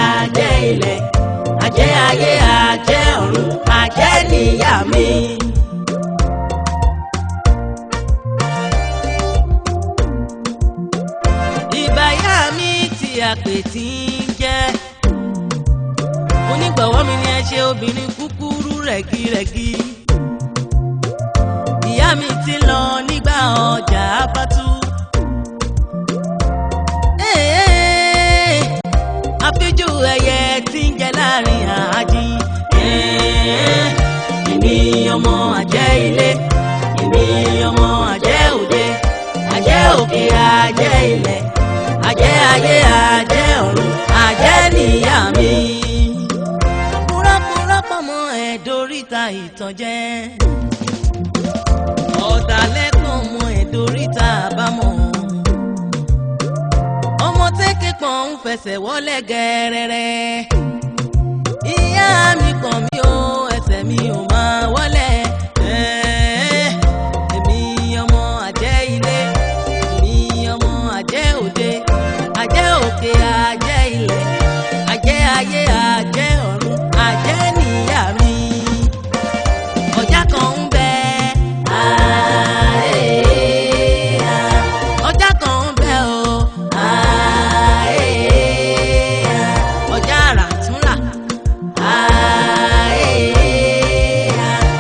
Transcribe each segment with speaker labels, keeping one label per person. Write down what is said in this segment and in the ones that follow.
Speaker 1: àjẹ́ ilẹ̀ àjẹ́ ayé àjẹ́ ọ̀run àjẹ́ níyà mi. ìbáyà mi tí àpè tí ń jẹ́ onígbọ̀wọ́ mi ni ẹ ṣe obìnrin kúkúrú rẹ̀gírẹ̀gí. ìyá mi ti lọ nígbà ọjà abátú. àfijù ẹyẹ tí ń jẹ láàrin àájí. èmi ọmọ àjẹ́ ilé èmi ọmọ àjẹ́ òde àjẹ́ òkè àjẹ́ ilẹ̀ àjẹ́ ayé àjẹ́ ọ̀run àjẹ́ níyà mi. púrọ́púrọ́pọ̀ mọ́ ẹ̀dóríta ìtànjẹ ọ̀dàlẹ́kùn mọ́ ẹ̀dóríta àbámọ̀. ọmọ tẹ́kẹ̀ pọ̀n ń fẹsẹ̀ wọlé gẹ́rẹ́rẹ́. ìyá mi kàn mí o ẹsẹ̀ mi ò máa wọlé. èmi ọmọ àjẹ́ ilé èmi ọmọ àjẹ́ òde àjẹ́ òkè àjẹ́ ilẹ̀ àjẹ́ ayé àjẹ́ ọ̀run àjẹ́ níyà mi. ọjà kan ń bẹ ọjà kan ń bẹ o ọjà àràtúnrà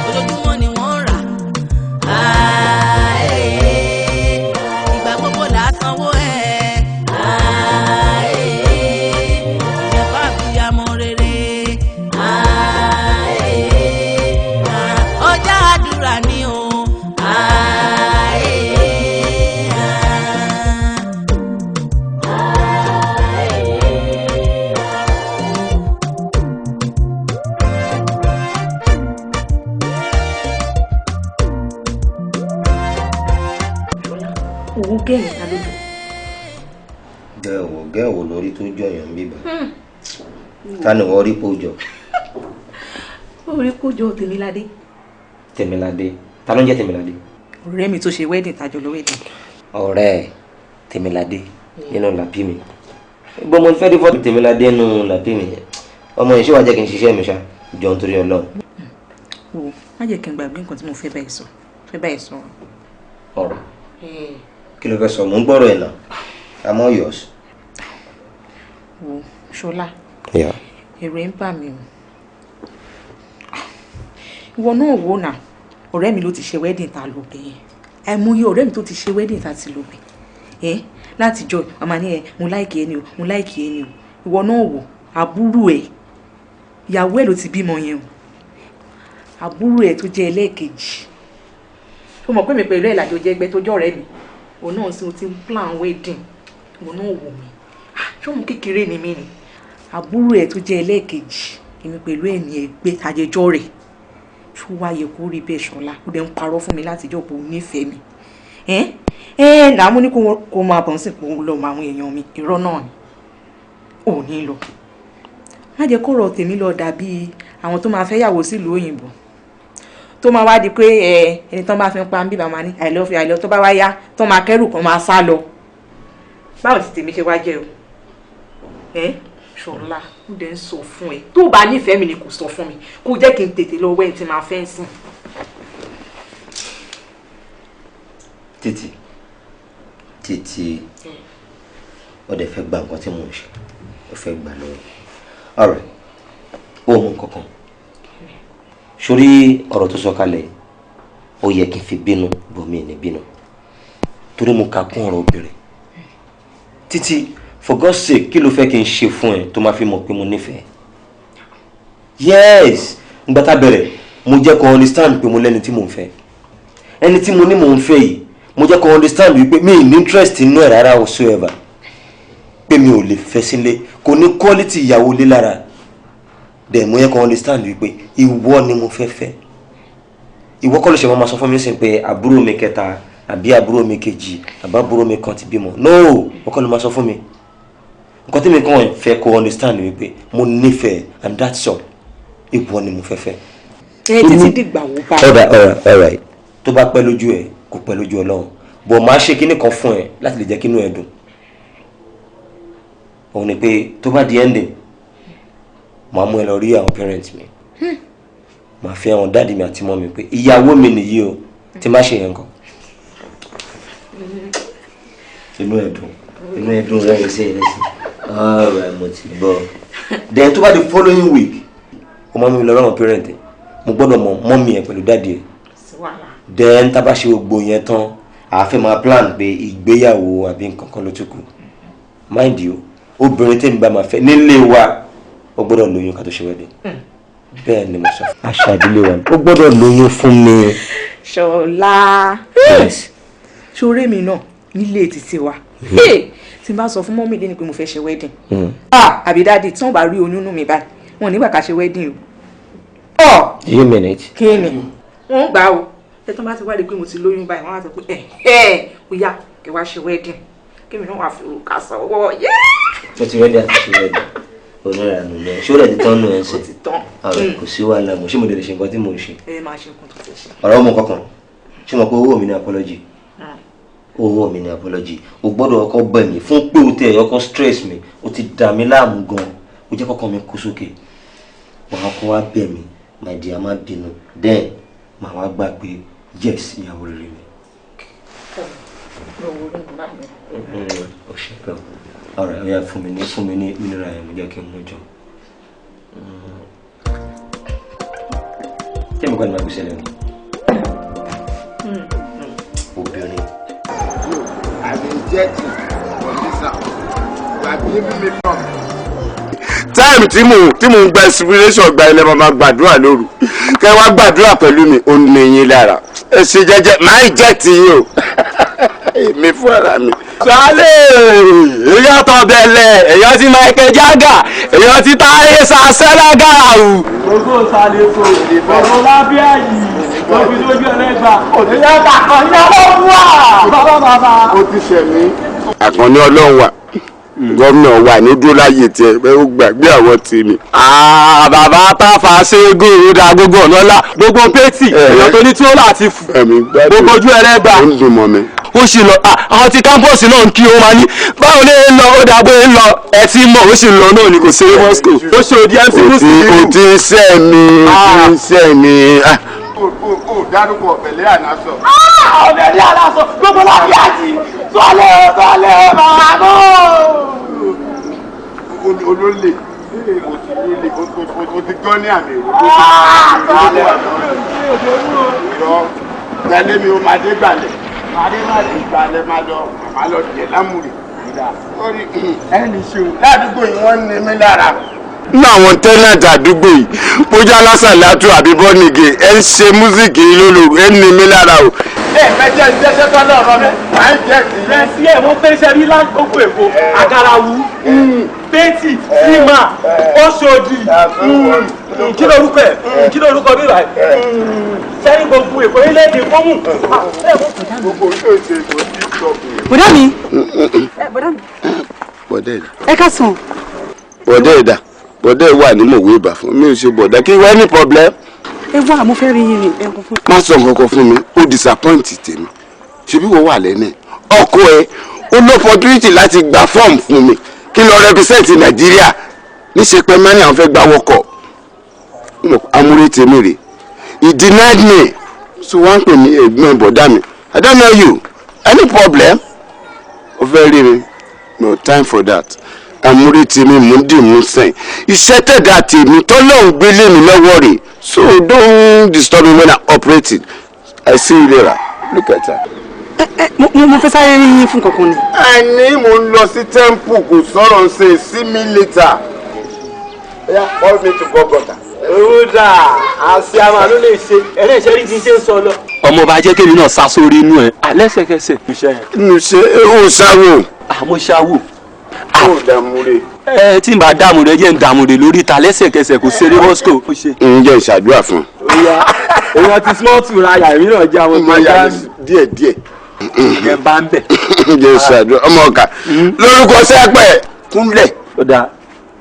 Speaker 1: ojoojúmọ́ ni wọ́n rà ìgbà gbogbo là á sanwó ẹ̀ ìjẹ̀bá àbíyamọ rere ọjà àdúrà ni o.
Speaker 2: òun gẹ̀yìn ta lójú.
Speaker 3: gẹ́ẹ̀wò lórí tó jọyàn bíbá ta ni wọ́n rí kójọ.
Speaker 2: orí kójọ Tèmiládé.
Speaker 3: Tèmiládé ta ló ń jẹ́ Tèmiládé.
Speaker 2: ọ̀rẹ́ mi tó ṣe wedding tàjọ lọ wedding.
Speaker 3: ọ̀rẹ́ Tèmiládé nínú làbí mi bó mo fẹ́ rí fọ́tò Tèmiládé nínú làbí mi ọmọ yìí ṣé wàá jẹ́ kí n ṣiṣẹ́ mi ṣá jọ nítorí Ọlọ́run.
Speaker 2: o má jẹ́ kí n gbàgbé nǹkan tí mo fẹ́ báyìí sọ.
Speaker 3: ọ̀rọ̀ kí ló fẹ́ sọ mò ń gbọ́rọ̀ ẹ̀ náà I'm all yours.
Speaker 2: wo Ṣọlá ẹ̀rù ń bà mí o. ìwọ náà wò náà ọ̀rẹ́ mi ló ti ṣe wedding ta ló bẹ̀ yẹn àìmọye ọ̀rẹ́ mi tó ti ṣe wedding ta ti ló bẹ̀ láti jọ ọmọ ní ẹ mo láìkì ẹni o mo láìkì ẹni o ìwọ náà wò àbúrò ẹ ìyàwó ẹ ló ti bímọ yẹn o àbúrò ẹ tó jẹ́ ẹlẹ́ẹ̀kejì ó mọ̀ pé mi pẹ̀lú ẹ̀ làjọ jẹ́ ẹgbẹ́ tó jọ́ ọ̀rẹ́ mi òun náà sì ti ń plan wedding òun náà wò mí ṣé òun kékeré ni mí ni àbúrò ẹ tó jẹ́ ẹlẹ́ẹ̀kejì èmi pẹ̀lú ẹ̀ ní ẹgbẹ́ tajẹjọ́ rẹ̀ ṣó wáyé kó rí bẹ́ẹ̀ Ṣọlá ó dẹ̀ ń parọ́ fún mi láti jọ́ pé ó nífẹ̀ẹ́ mi làwọn ní kó máa bọ̀ sí kó lọ mọ àwọn èèyàn mi irọ́ náà ni ò ní lọ má jẹ́ kó rọ̀ tèmi lọ dàbí àwọn tó máa fẹ́ yàwó sílùú òyìnbó tó máa wá di pé ẹni tán bá fi ń pa ń bí bàmá ní I love you I love tó bá wá yá tó máa kẹ́rù kan máa sá lọ báwo ti tèmi ṣe wá jẹ́ o Ṣọlá ó dẹ̀ ń sọ fún ẹ tó bá nífẹ̀ẹ́ mi ni kò sọ fún mi kò jẹ́ kí n tètè lọ wẹ́ ẹ̀ tí máa fẹ́ ń sìn.
Speaker 3: títí ó dẹ̀ fẹ́ gba nǹkan tí mò ń ṣe ó fẹ́ gbà lọ́wọ́ ọ̀rẹ́ ó mú nǹkan kan sórí ọ̀rọ̀ tó sọ kalẹ̀ ó yẹ kí n fi bínú bòmí ní bínú torí mo kà kún ọ̀rọ̀ obìnrin títí for God's sake kí ló fẹ́ kí n ṣe fún ẹ tó máa fi mọ̀ pé mo nífẹ̀ẹ́ yes nígbà tá bẹ̀rẹ̀ mo jẹ́ kó understand pé mo lẹ́ni tí mò ń fẹ́ ẹni tí mo ní mò ń fẹ́ yìí mo jẹ́ kó understand wípé mi ní interest inú ẹ̀ rárá whatsoever pé mi ò lè fẹ́ sílé kò ní quality ìyàwó lé lára dẹ̀ mo yẹ kó understand wípé ìwọ ni mo fẹ́ fẹ́ ìwọ kọ́ ló ṣe máa sọ fún mi sí pé àbúrò mi kẹta àbí àbúrò mi kejì àbí àbúrò mi kan ti bímọ no wọ́n kọ́ ló máa sọ fún mi nǹkan tí mi kàn fẹ́ kó understand wípé mo nífẹ̀ẹ́ and that's all ìwọ ni mo fẹ́ fẹ́.
Speaker 2: títí dìgbà wo bá.
Speaker 3: all right tó bá pẹ́ lójú ẹ̀ kò pẹ́ lójú Ọlọ́run bọ̀ máa ṣe kinní kan fún ẹ láti lè jẹ́ kínú ẹ dùn òun ni pé tó bá di ending màá mú ẹ lọ rí àwọn parents mi màá fi àwọn dáàdi mi àti mọ́ mi pé ìyàwó mi nìyí o tí má ṣe yẹn kan. inú ẹ̀ dùn rẹ̀ ṣe é lẹ́sìn alright mo ti gbọ́. then tó bá di following week o máa mú mi lọ rí àwọn parents mo gbọ́dọ̀ mọ mọ́mì ẹ̀ pẹ̀lú dáàdi ẹ̀. then tá a bá ṣe gbogbo yẹn tán a fẹ́ máa plan pé ìgbéyàwó àbí nǹkan kan ló tún kù mind you obìnrin tẹ́mi bá máa fẹ́ nílé wa ó gbọ́dọ̀ lóyún ká tó ṣe wedding. bẹ́ẹ̀ ni mo sọ àṣà ìdílé wa ó gbọ́dọ̀ lóyún fún mi.
Speaker 2: Ṣọlá ṣoré mi náà nílé títí wa tí n bá sọ fún mọ́mí lẹ́ni pé mo fẹ́ ṣe wedding àbí dáàdì tí wọ́n bá rí oyún nù mí báyìí wọn ò nígbà ká ṣe wedding o.
Speaker 3: do you mean it?
Speaker 2: kí ni wọ́n gbà o ẹ tó bá ti wá rí pé mo ti lóyún báyìí wọ́n á sọ pé ó yá kí wá ṣe wedding kí mi náà wá fi òrùka sọ́wọ́.
Speaker 3: mo ti rẹ́dí àti ṣe wedding onírànú lẹ ṣó rẹ̀ ti tán nù ẹ̀ ṣe kò sí wàhálà mo ṣé mo lè ṣe nǹkan tí mo ń ṣe.
Speaker 2: ẹ máa ṣe nǹkan tó ti ṣe.
Speaker 3: ọ̀rọ̀ ọmọ kankan ṣé mo pé owó mi ní apology owó mi ní apology o gbọ́dọ̀ ọkọ bẹ̀ mí fún pé o tẹ ọkọ stress mi o ti dà mí láàmú gan o jẹ́ kọ́kọ́ mi kú sókè wàá kọ́ wá bẹ̀ mí my dear má bínú then màá wá gbà pé yes ìyàwó rere mi. o ṣe pẹ́ o ọ̀rẹ́ ọ̀yà fún mi ní mineral yẹn mo jẹ́ kí n mú jọ. ṣé mo kọ́ ni màá gbèsè lẹ́nu. obìnrin.
Speaker 4: táìmù tí mò ń gba inspiration gba ilẹ̀ máa gbàdúrà lóru kẹ́ wá gbàdúrà pẹ̀lú mi ò ní yín lára ẹ ṣe jẹ́jẹ́ máa ń jẹ́ tiyín o èmi fún ara mi.
Speaker 5: sálẹ̀ èyàn tó bẹ̀lẹ̀ èyàn ti Michael Jagger èyàn ti Táyé Sàṣẹ́lágàràwù. gbogbo sàlẹ̀ kò gbogbo lábẹ́ yìí lóbi lójú ẹlẹ́gbà èyàn kàkọ́ ìyàwó wà bàbá.
Speaker 4: ó ti ṣẹ̀mí. àkànní ọlọ́run wà gómìnà wà ní dúró láyé tiẹ̀ pé ó gbàgbé àwọn tèmi.
Speaker 5: bàbá Táfà ṣẹ́gun ìdá gbogbo ọ̀nà ńlá gbogbo pétì èyàn tó ní tí ó láti fò gbogbo ojú ẹlẹ́gbà.
Speaker 4: ó ń dùn mọ́ mi.
Speaker 5: ó sì lọ àwọn ti kámpọ̀sì náà ń kí ó máa ní báwo lè ń lọ ó dàgbé ń lọ ẹ ti mọ̀ ó sì lọ náà ni kò ṣe é moscow ó ṣe òdi mc muslim.
Speaker 4: o ti ṣẹ́ mi. o dárúkọ ọ̀bẹ̀lẹ̀ ànásọ.
Speaker 5: ọ̀bẹ̀lẹ̀ ànásọ gbogbo láti àti tọ́lẹ̀ máa bọ̀.
Speaker 4: olólè o ti gbọ́ ní àmì ìrọ̀ tẹ́lẹ̀ mi ó máa dé gbalẹ̀ ìgbàlẹ̀ máa lọ jẹ̀ lámùrè ẹni ṣe o ládùúgbò yìí wọ́n ní mí lára. ní àwọn tẹ́nàtì àdúgbò yìí bójá lásàlátù àbí bọ́nìgè ẹ ń ṣe músíkì lólobó ẹ ní mí lára o. ẹ mẹjẹ ìjẹsẹ tó náà rọ mi máa ń jẹ sí.
Speaker 5: rẹ sí ẹ wọn fẹsẹ rí láńkókò èkó àgàràwù pétì símà Ọ̀ṣọ́dì kí lórúkọ ẹ kí lórúkọ bí rà sẹ́yìn gbogbo èkó orílẹ̀-èdè fọ́mù.
Speaker 4: gbogbo oríṣiríṣi èkó ti sọ fún mi.
Speaker 6: bọ̀dá mi.
Speaker 4: bọ̀dá ìdá.
Speaker 6: ẹ ká sùn.
Speaker 4: bọ̀dá ìdá bọ̀dá ìwà ní mòwe ìbà fún mi ò ṣe bọ̀dá kí wọ́n ní problem.
Speaker 6: ẹ wá mo fẹ́ rí yín ni ẹ kún fún.
Speaker 4: má sọ nǹkan kan fún mi ó disappoint tèmi ṣebí wọ́n wà lẹ́nu ọkọ ẹ ó ní opportunity láti gba form fún mi kí n lọ represent Nàìjíríà níṣẹ́ pé mẹ́rin àwọn fẹ́ gba wọ́kọ̀ amúrí tèmi rè he denied me so wọ́n ń pè ní ẹ̀gbọ́n bọ̀dá mi I don't know you any problem ó fẹ́ rí mi no time for that amúrí tèmi mú dì mú sẹ́yìn iṣẹ́ tẹ̀dá tèmi tọ́lọ́hún gbélé mi lọ́wọ́ rè so don't disturb me when I'm operating I see you later look at her.
Speaker 6: mo fẹ́ sáré rí yín fún kankan ni.
Speaker 4: àní mo ń lọ sí temple kò sọ̀rọ̀ ṣe see me later. Yeah, call me to Bogota.
Speaker 5: Rúdà àṣì àmà ló lè ṣe ẹ̀rẹ́ ìṣẹ́ rí ti ṣe ń sọ lọ. ọmọ bá jẹ́ kémi náà sá sórí inú ẹ̀ lẹ́sẹ̀kẹsẹ̀.
Speaker 4: inú ṣe ó ṣáwó.
Speaker 5: àmọ́ ṣáwó.
Speaker 4: ó dàmúre.
Speaker 5: tí n bá dàmúre jẹ́ ń dàmúre lórí ìta lẹ́sẹ̀kẹsẹ̀ kò ṣeré moscow.
Speaker 4: ǹjẹ́ ìṣàdúrà fún.
Speaker 5: èèyàn ti small tool ayà èmi náà jẹ́ àwọn
Speaker 4: ọmọ ya díẹ̀díẹ̀.
Speaker 5: ẹ bá ń bẹ̀.
Speaker 4: ǹjẹ́ ìṣàdúrà ọmọ ọ̀kà lórúkọ sẹ́pẹ̀ kúnlẹ̀.
Speaker 5: ó dáa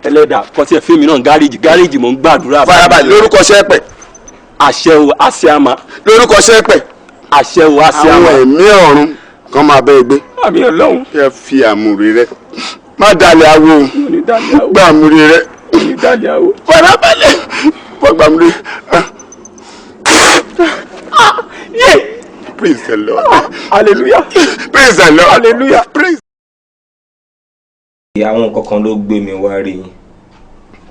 Speaker 5: ẹlẹ́dà kọtí ẹ̀ fíìmù náà gáréèjì mò ń gbàdúrà.
Speaker 4: farabalẹ̀ lórúkọ sẹ́pẹ̀.
Speaker 5: àṣẹ o àṣẹ àmà.
Speaker 4: lórúkọ sẹ́pẹ̀.
Speaker 5: àṣẹ o àṣẹ àmà.
Speaker 4: àwọn ẹ̀mí ọ̀run kan máa bẹ́ẹ̀ gbé.
Speaker 5: àmì ọlọ́run.
Speaker 4: ẹ fi àmùrè rẹ má dalẹ̀ awo gbà àmùrè rẹ
Speaker 5: ìdájà o.
Speaker 4: farabalẹ̀ fọgbàmùlé. Praise the Lord.
Speaker 5: Hallelujah.
Speaker 4: Praise the Lord.
Speaker 5: Hallelujah.
Speaker 4: Praise.
Speaker 3: àwọn kankan ló gbé mi wá rí yín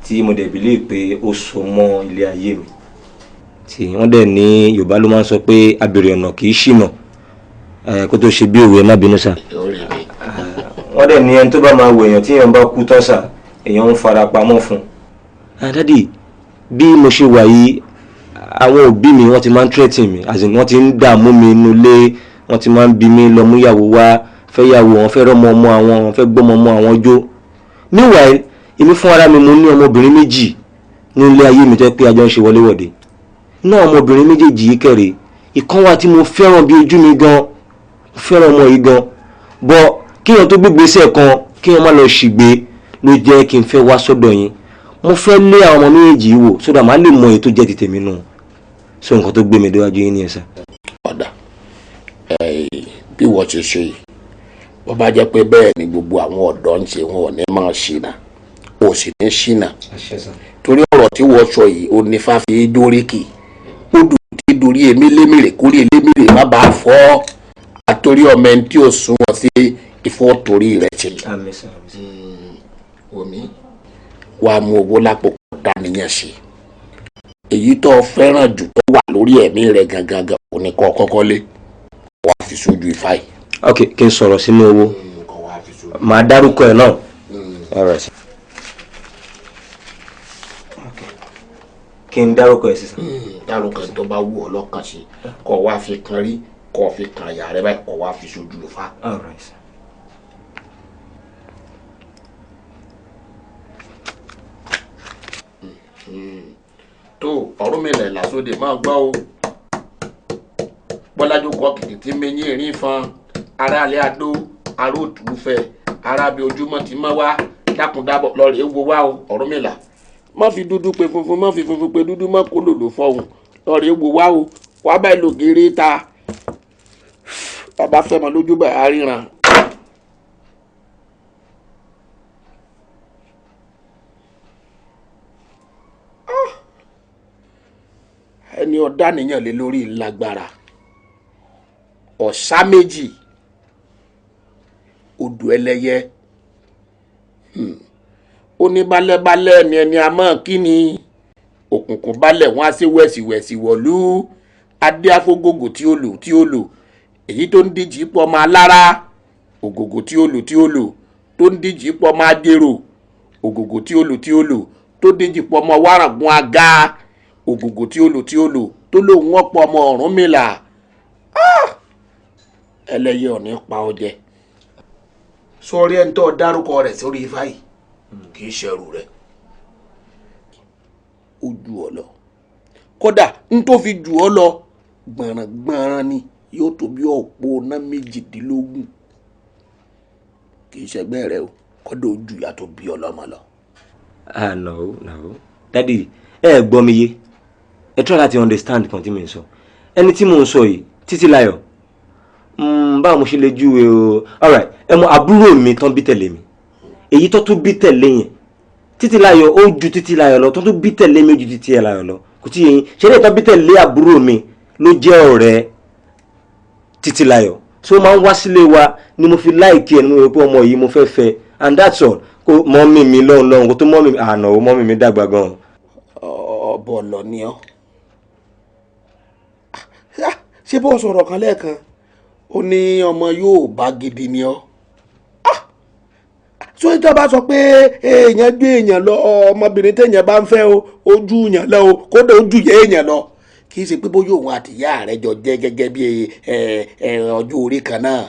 Speaker 3: tí mo dẹ̀ believe pé ó so mọ́ ilé ayé mi tí wọ́n dẹ̀ ní Yorùbá ló máa ń sọ pé abèrè ọ̀nà kì í ṣìnà kó tó ṣe bí òwe má bínú sà. wọ́n dẹ̀ ní ẹni tó bá máa wo èèyàn tí èèyàn bá kú tán sà èèyàn ń fara pamọ́ fún. dádì bí mo ṣe wà yìí àwọn òbí mi wọ́n ti máa ń threaten mi as in wọ́n ti ń dààmú mi inú ilé wọ́n ti máa ń bi mí lọ mú ìyàwó wá fẹ́ yàwó wọn fẹ́ rọ́mọ ọmọ àwọn wọn fẹ́ gbọ́mọ ọmọ àwọn jó. meanwhile èmi fún ara mi mo ní ọmọbìnrin méjì ní ilé ayé mi tó pé àjọ ń ṣe wọléwọ̀de náà ọmọbìnrin méjèèjì yìí kẹrè ìkan wà tí mo fẹ́ràn bí ojú mi gan mo fẹ́ràn ọmọ yìí gan bọ́ kíyàn tó gbégbèsè kan kíyàn má lọ ṣìgbé ló jẹ́ kí n fẹ́ wá sọ́dọ̀ yín mo fẹ́ lé àwọn ọmọ méjèèjì wò sódà má lè mọ èyí tó jẹ́ ti tèmi nù so nǹkan tó gbé mi déwájú yín ní ẹ̀sà.
Speaker 7: ọ̀dà bí wọ́n ṣe ṣe yìí wọ́n bá jẹ́ pé bẹ́ẹ̀ ni gbogbo àwọn ọ̀dọ́ ń ṣe wọn ò ní máa ṣìnà ò sì ní ṣìnà torí ọ̀rọ̀ tí wọ́n sọ yìí ó ní fáfi dóríkì ó dùn tí dorí èmi lémìrè kórè lémìrè má bàa fọ́ àtòrí ọmọ ẹni tí ò sún wọn sí ìfọ́ torí rẹ̀ ṣe lọ. omi wàá mú owó lápò dánìyàn ṣe èyí tó fẹ́ràn jù tó wà lórí ẹ̀mí rẹ̀ gangan kò ní kọ́ kọ́kọ́ lé wàá fi sójú ifá yìí.
Speaker 3: ok kí n sọ̀rọ̀ sínú owó màá dárúkọ ẹ̀ náà. kí n dárúkọ ẹ̀ sísan.
Speaker 7: dárúkọ tó bá wù ọ́ lọ́kàn sí kó wá fi kan rí kó fi kan àyà rẹ báyìí kó wá fi sójú ifá. tó Ọ̀rúnmìlà lásòdè máa gbọ́ o bọ́lájú kọ́ kìkì tí mẹ́yìn erin fan aráalé adó aróòtúfẹ́ arábí ojúmọ́ ti mọ́ wá dákúndábọ̀ lọ́ọ̀rì ewo wá o Ọ̀rúnmìlà má fi dúdú pe funfun má fi funfun pe dúdú má kó lòlò fọhùn lọ́ọ̀rì ewo wá o wàá báyìí lò gèrè ta bàbá fẹ́ mọ lójú bá a ríran. ẹni ọ̀dá nìyàn lé lórí lágbára ọ̀sá méjì odò ẹlẹ́yẹ ó ní balẹ̀balẹ̀ ni ẹni àmọ́ kí ni òkùnkùn balẹ̀ wọ́n á ṣe wẹ̀sìwẹ̀sì wọ̀lú adé afógógò tí ó lò èyí tó ń díjì pọ̀ máa lára ògògò tí ó lò tó ń díjì pọ̀ máa dèrò ògògò tí ó lò tó díjì pọ̀ máa wárangún aga ògògò tí ó lò tó lóun ọ̀pọ̀ ọmọ Ọ̀rúnmìlà ẹlẹ́yẹ ọ̀ní pa ọdẹ sọrí ẹni tó dárúkọ rẹ̀ sórí ifá yìí kì í ṣẹrù rẹ̀ ó jù ọ lọ kódà n tó fi jù ọ lọ gbọ̀nràn ni yóò tó bí ọ̀pọ̀ ọ̀nà 18 kì í ṣẹgbẹ́ rẹ o kódà ó jù yàtọ̀ bí ọlọ́mọ lọ.
Speaker 3: no dadi ẹ gbọ́ mi yé ẹ try láti understand kan tí mo ń sọ ẹni tí mo ń sọ yìí Títílayọ̀ báwo mo ṣe lè júwe o alright ẹ mọ àbúrò mi tán bí tẹ̀lé mi èyí tó tún bí tẹ̀lé yẹn Títílayọ̀ ó ju Títílayọ̀ lọ tó tún bí tẹ̀lé mi ó ju Títílayọ̀ lọ kò tí yẹn ṣe lè tán bí tẹ̀lé àbúrò mi ló jẹ́ ọ̀rẹ́ Títílayọ̀ so máa ń wá sílé wa ni mo fi láìkí ẹ̀ nínú pé ọmọ yìí mo fẹ́ fẹ́ and that's all kó mọ́mì mi lọ́hùn kó tó mọ́mì àná ó mọ́mì mi dàgbà gan.
Speaker 7: ọ̀bọ̀ lọ ni ọ́ ṣé bó sọ̀rọ̀ kan lẹ́ẹ̀kan ó ní ọmọ yóò bá gidi ni ọ́ so ìjọba sọ pé èèyàn gbé èèyàn lọ ọmọbìnrin téèyàn bá ń fẹ́ o ojú èèyàn lọ o kódà ojú yẹ èèyàn lọ kì í ṣe pé bóyá òun àti ìyá rẹ̀ jọ jẹ́ gẹ́gẹ́ bí ọjọ́ orí kan náà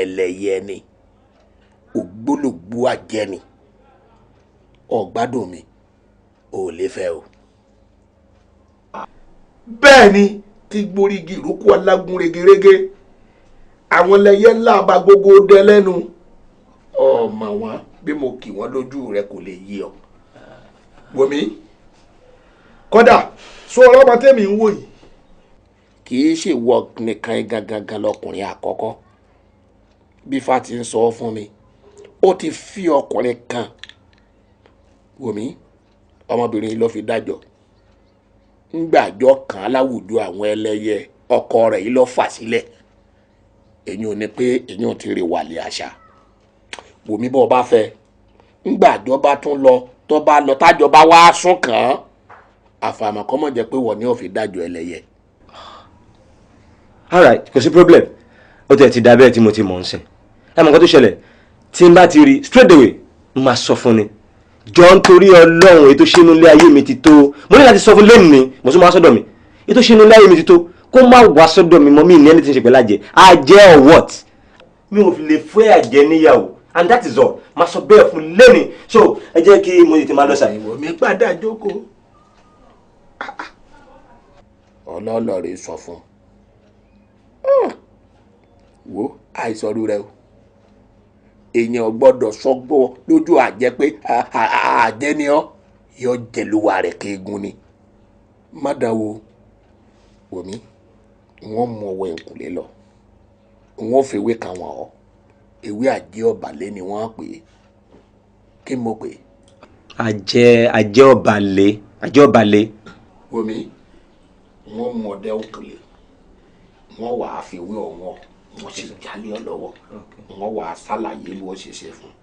Speaker 7: ẹlẹ́yẹ ni ògbólógbó àjẹ́ ni ọ̀gbádùn mi ò lè fẹ́ o. bẹ́ẹ̀ ni tí gborígi ìrókò alágún regerege àwọn ẹlẹ́yẹ ńlá abagogo dẹ lẹ́nu ọmọ wọn bí mo kì wọ́n lójú rẹ kò lè yí ọ. wòmí kódà sọ ọlọ́mọ tẹ́mi ń wò yìí. kì í ṣe wọ nìkan gangan lọkùnrin àkọ́kọ́ bí fa ti ń sọ fún mi ó ti fi ọkùnrin kan wòmí ọmọbìnrin yìí ló fi dájọ́ ńgbàjọ́ kan láwùjọ àwọn ẹlẹ́yẹ ọkọ rẹ̀ yìí ló fà sílẹ̀ èyí ò ní pé èyí ò ti rè wàlẹ̀ àṣà wòmí bọ́ bá fẹ́ ńgbàjọ́ bá tún lọ tó bá lọ tájọba wá sún kàn án àfàmọ́ kọ́mọ̀ jẹ́ pé wọ́n ní ó fi dájọ́ ẹlẹ́yẹ.
Speaker 3: alright kò sí problem ó tẹ̀ ti dá bẹ́ẹ̀ tí mo ti mọ̀ ń sìn ẹ mọ̀ nǹkan tó ṣẹlẹ̀ tí n bá ti rí straight away n máa sọ fún ni jọ nítorí ọlọ́run ètò ṣínú ilé ayé mi ti tó mo ní láti sọ fún lẹ́nu ni mo tún máa sọ́dọ̀ mi ètò ṣínú ilé ayé mi ti tó kó má wá sọ́dọ̀ mi mọ́ mi ní ẹni tí ń ṣe pẹ̀lú àjẹ́ àjẹ́ or what mi ò fi lè fẹ́ àjẹ́ níyàwó and that is all máa sọ bẹ́ẹ̀ fún lẹ́nu so ẹ jẹ́ kí mo tètè máa lọ sàyè.
Speaker 7: ìwọ mi padà jókòó ọlọ́lọ́rẹ́ sọ fún wo àìsọ̀rọ̀ rẹ o èèyàn gbọ́dọ̀ sọ́gbọ́ lójú àjẹ́ pé àjẹ́ ni ọ́ yọ jẹ̀lúwa rẹ̀ kéegun ni má dáwọ́ wòmí wọ́n mú ọwọ́ ìkùlé lọ wọ́n fèwé kan wọ́n ọ́ ewé àjẹ́ ọ̀bàlẹ̀ ni wọ́n pè é kí mo pè é.
Speaker 3: àjẹ́ ọ̀bàlẹ̀.
Speaker 7: wòmí wọ́n mú ọdẹ òkèlè wọ́n wà á fi wé ọ̀wọ́n wọ́n sì jálé ọ lọ́wọ́ wọ́n wà á ṣàlàyé bó ṣe ṣe fún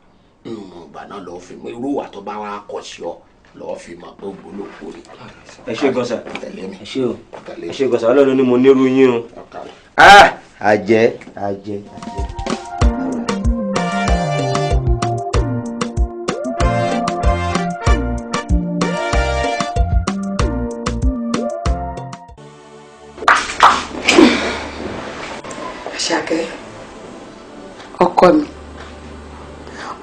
Speaker 7: ìgbà náà lọ́ọ́ fi mọ irú wà tó bá wà á kọ̀ sí ọ lọ́ọ́ fi mọ pé ògbólógbò rẹ̀.
Speaker 3: ẹ ṣe gọ́sà
Speaker 7: tẹ̀lé mi.
Speaker 3: ẹ ṣe gọ́sà ọlọ́run ni mo nírú yín o. àjẹ́.
Speaker 8: Ṣàkẹ́ ọkọ mi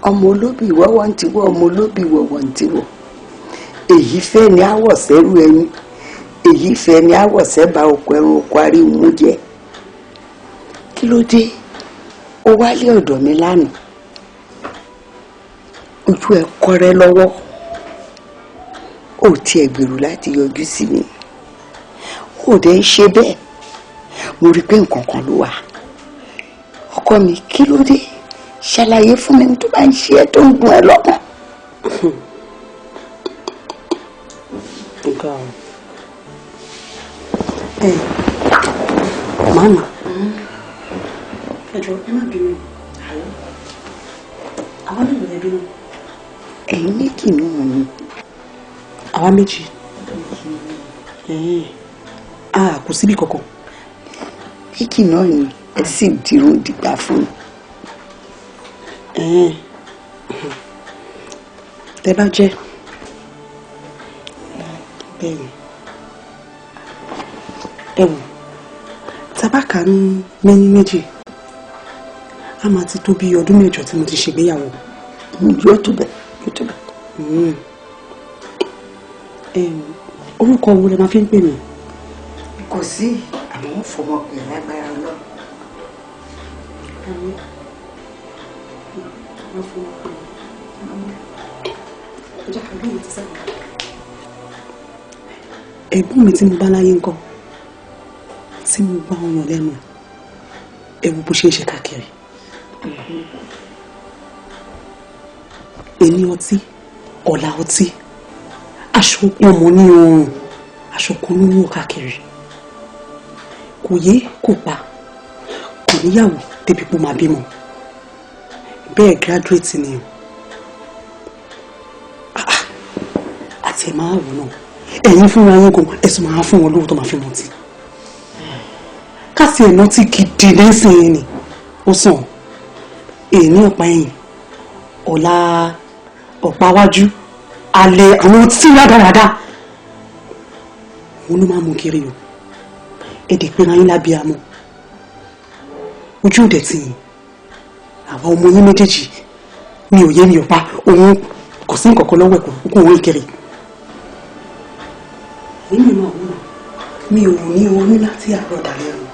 Speaker 8: ọmọ olóbì wọ́wọ́ ń tiwọ́ ọmọ olóbì wọ̀wọ̀ ń tiwọ́ èyí fẹ́ ni àwọ̀ sẹ́rù ẹyin èyí fẹ́ ni àwọ̀ sẹ́bà oko ẹran oko aríwú jẹ kí ló dé ó wálé ọ̀dọ̀ mi lánàá ojú ẹ kọ́rẹ́ lọ́wọ́ ó tiẹ̀ gbèrò láti yọjú sí mi ó dẹ̀ ń ṣe bẹ́ẹ̀ mo rí i pé nǹkan kan ló wà ọkọ mi kí ló dé ṣàlàyé fún mi tó bá ń ṣe ẹ tó ń dùn ẹ lọ́kàn.
Speaker 6: màmá ẹjọ ẹ má bínú àwa náà lè bínú.
Speaker 8: ẹ̀yin méjì náà ni.
Speaker 6: àwa méjì kò síbi kankan.
Speaker 8: méjì náà ni ẹ sì dìrò dìgbà fún mi.
Speaker 6: tẹ bá jẹ bẹ́ẹ̀ ni ẹ wò tabaka ní mẹ́yìn méjì a máa ti tó bí ọdún 8 tí mo ti ṣègbéyàwó.
Speaker 8: yóò tó bẹ́ẹ̀ yóò tó bẹ́ẹ̀.
Speaker 6: orúkọ wo lẹ máa fi ń pè mí.
Speaker 8: kò sí àmọ́ wọ́n fọmọkùnrin lágbára lọ. ẹ̀gbọ́n mi tí mo bá láyé ńkọ́ tí mo bá ọyàn lẹ́nu ẹ̀wù bó ṣe ń ṣe káàkiri. èmi ọtí ọ̀la ọtí aṣọ pọ̀ mọ́ ní ọrùn aṣọ kan ló ń wọ̀ káàkiri kò yé kò pa kò níyàwó débi pé ó máa bímọ bẹ́ẹ̀ graduate ni o àti ẹ̀ máa wò náà ẹ̀yin fúnra yín gan ẹ̀sùn máa fún wọn lówó tó máa fi mọ̀ tí kásì ẹ̀ náà ti gidi lẹ́sìn yẹn ni ó sàn èyí ní ọ̀pá ẹ̀yìn ọ̀la ọ̀pá wájú alẹ́ àwọn tí rádaràda òun ló máa mú kiri o èdè pé ra yín lábẹ́ amọ́ ojú òde tì yín àwọn ọmọ yín méjèèjì mi ò yé mi ò pa òun kò sí nǹkan kan lọ́wọ́ ẹ̀kọ́ kó òun ìkẹrì. èmi náà wúlò mi ò ní oyún láti àárọ̀ dalẹ́ rẹ̀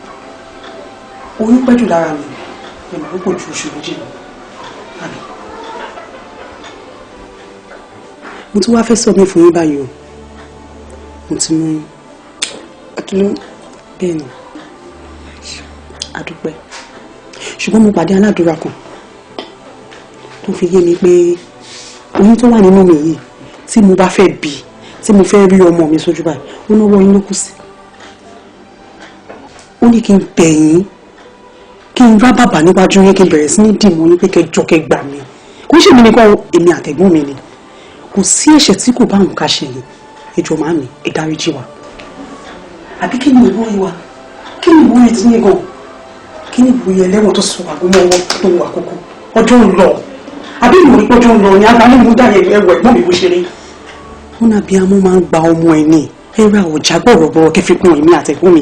Speaker 8: oyún pẹ́jù lára mi ìmọ̀ púpọ̀ ju oṣù méjì lọ. mo tún wá fẹ́ sọ mi fún yín báyìí o mo ti mú ọdún bẹ́ẹ̀ ni àdúpẹ́ ṣùgbọ́n mo pàdé aládùúrà kan tó fi yé mi pé oyún tó wà nínú mi yìí
Speaker 6: tí mo bá fẹ́ bí tí mo fẹ́ rí ọmọ mi sójú báyìí ó náwó yín ló kù sí. ó ní kí n bẹ̀ yín kí n rá bàbá níwájú yín kí n bẹ̀rẹ̀ sí ní dìmọ̀ yín pé kẹjọ kẹgbà mi kò ṣe mí nìkan èmi àtẹ̀gbọ́n mi ni kò sí ẹ̀ṣẹ̀ tí kò bá òun ká ṣe yìí ẹjọ́ máa mi ẹ dáríjì wa. àbí kí ni ìwúrí wa kí ni ìwúrí tí yín gan kí ni ìwúrí ẹlẹ́wọ̀n tó sọ àgọ́mọ́wọ́ tó wà kókó ọjọ́ ń lọ àbí ìwúrí pọ́jọ́ ń lọ ni agbálẹ̀ mú dá ẹ̀wọ̀ ẹ̀gbọ́n mi bó ṣe rí. wọn nàbí amú máa ń gba ọmọ ẹ̀ ní ẹ̀rọ àwọ̀já gbọ̀rọ̀gbọ̀rọ̀ kẹfì kún èmi àtẹ̀gbọ́n mi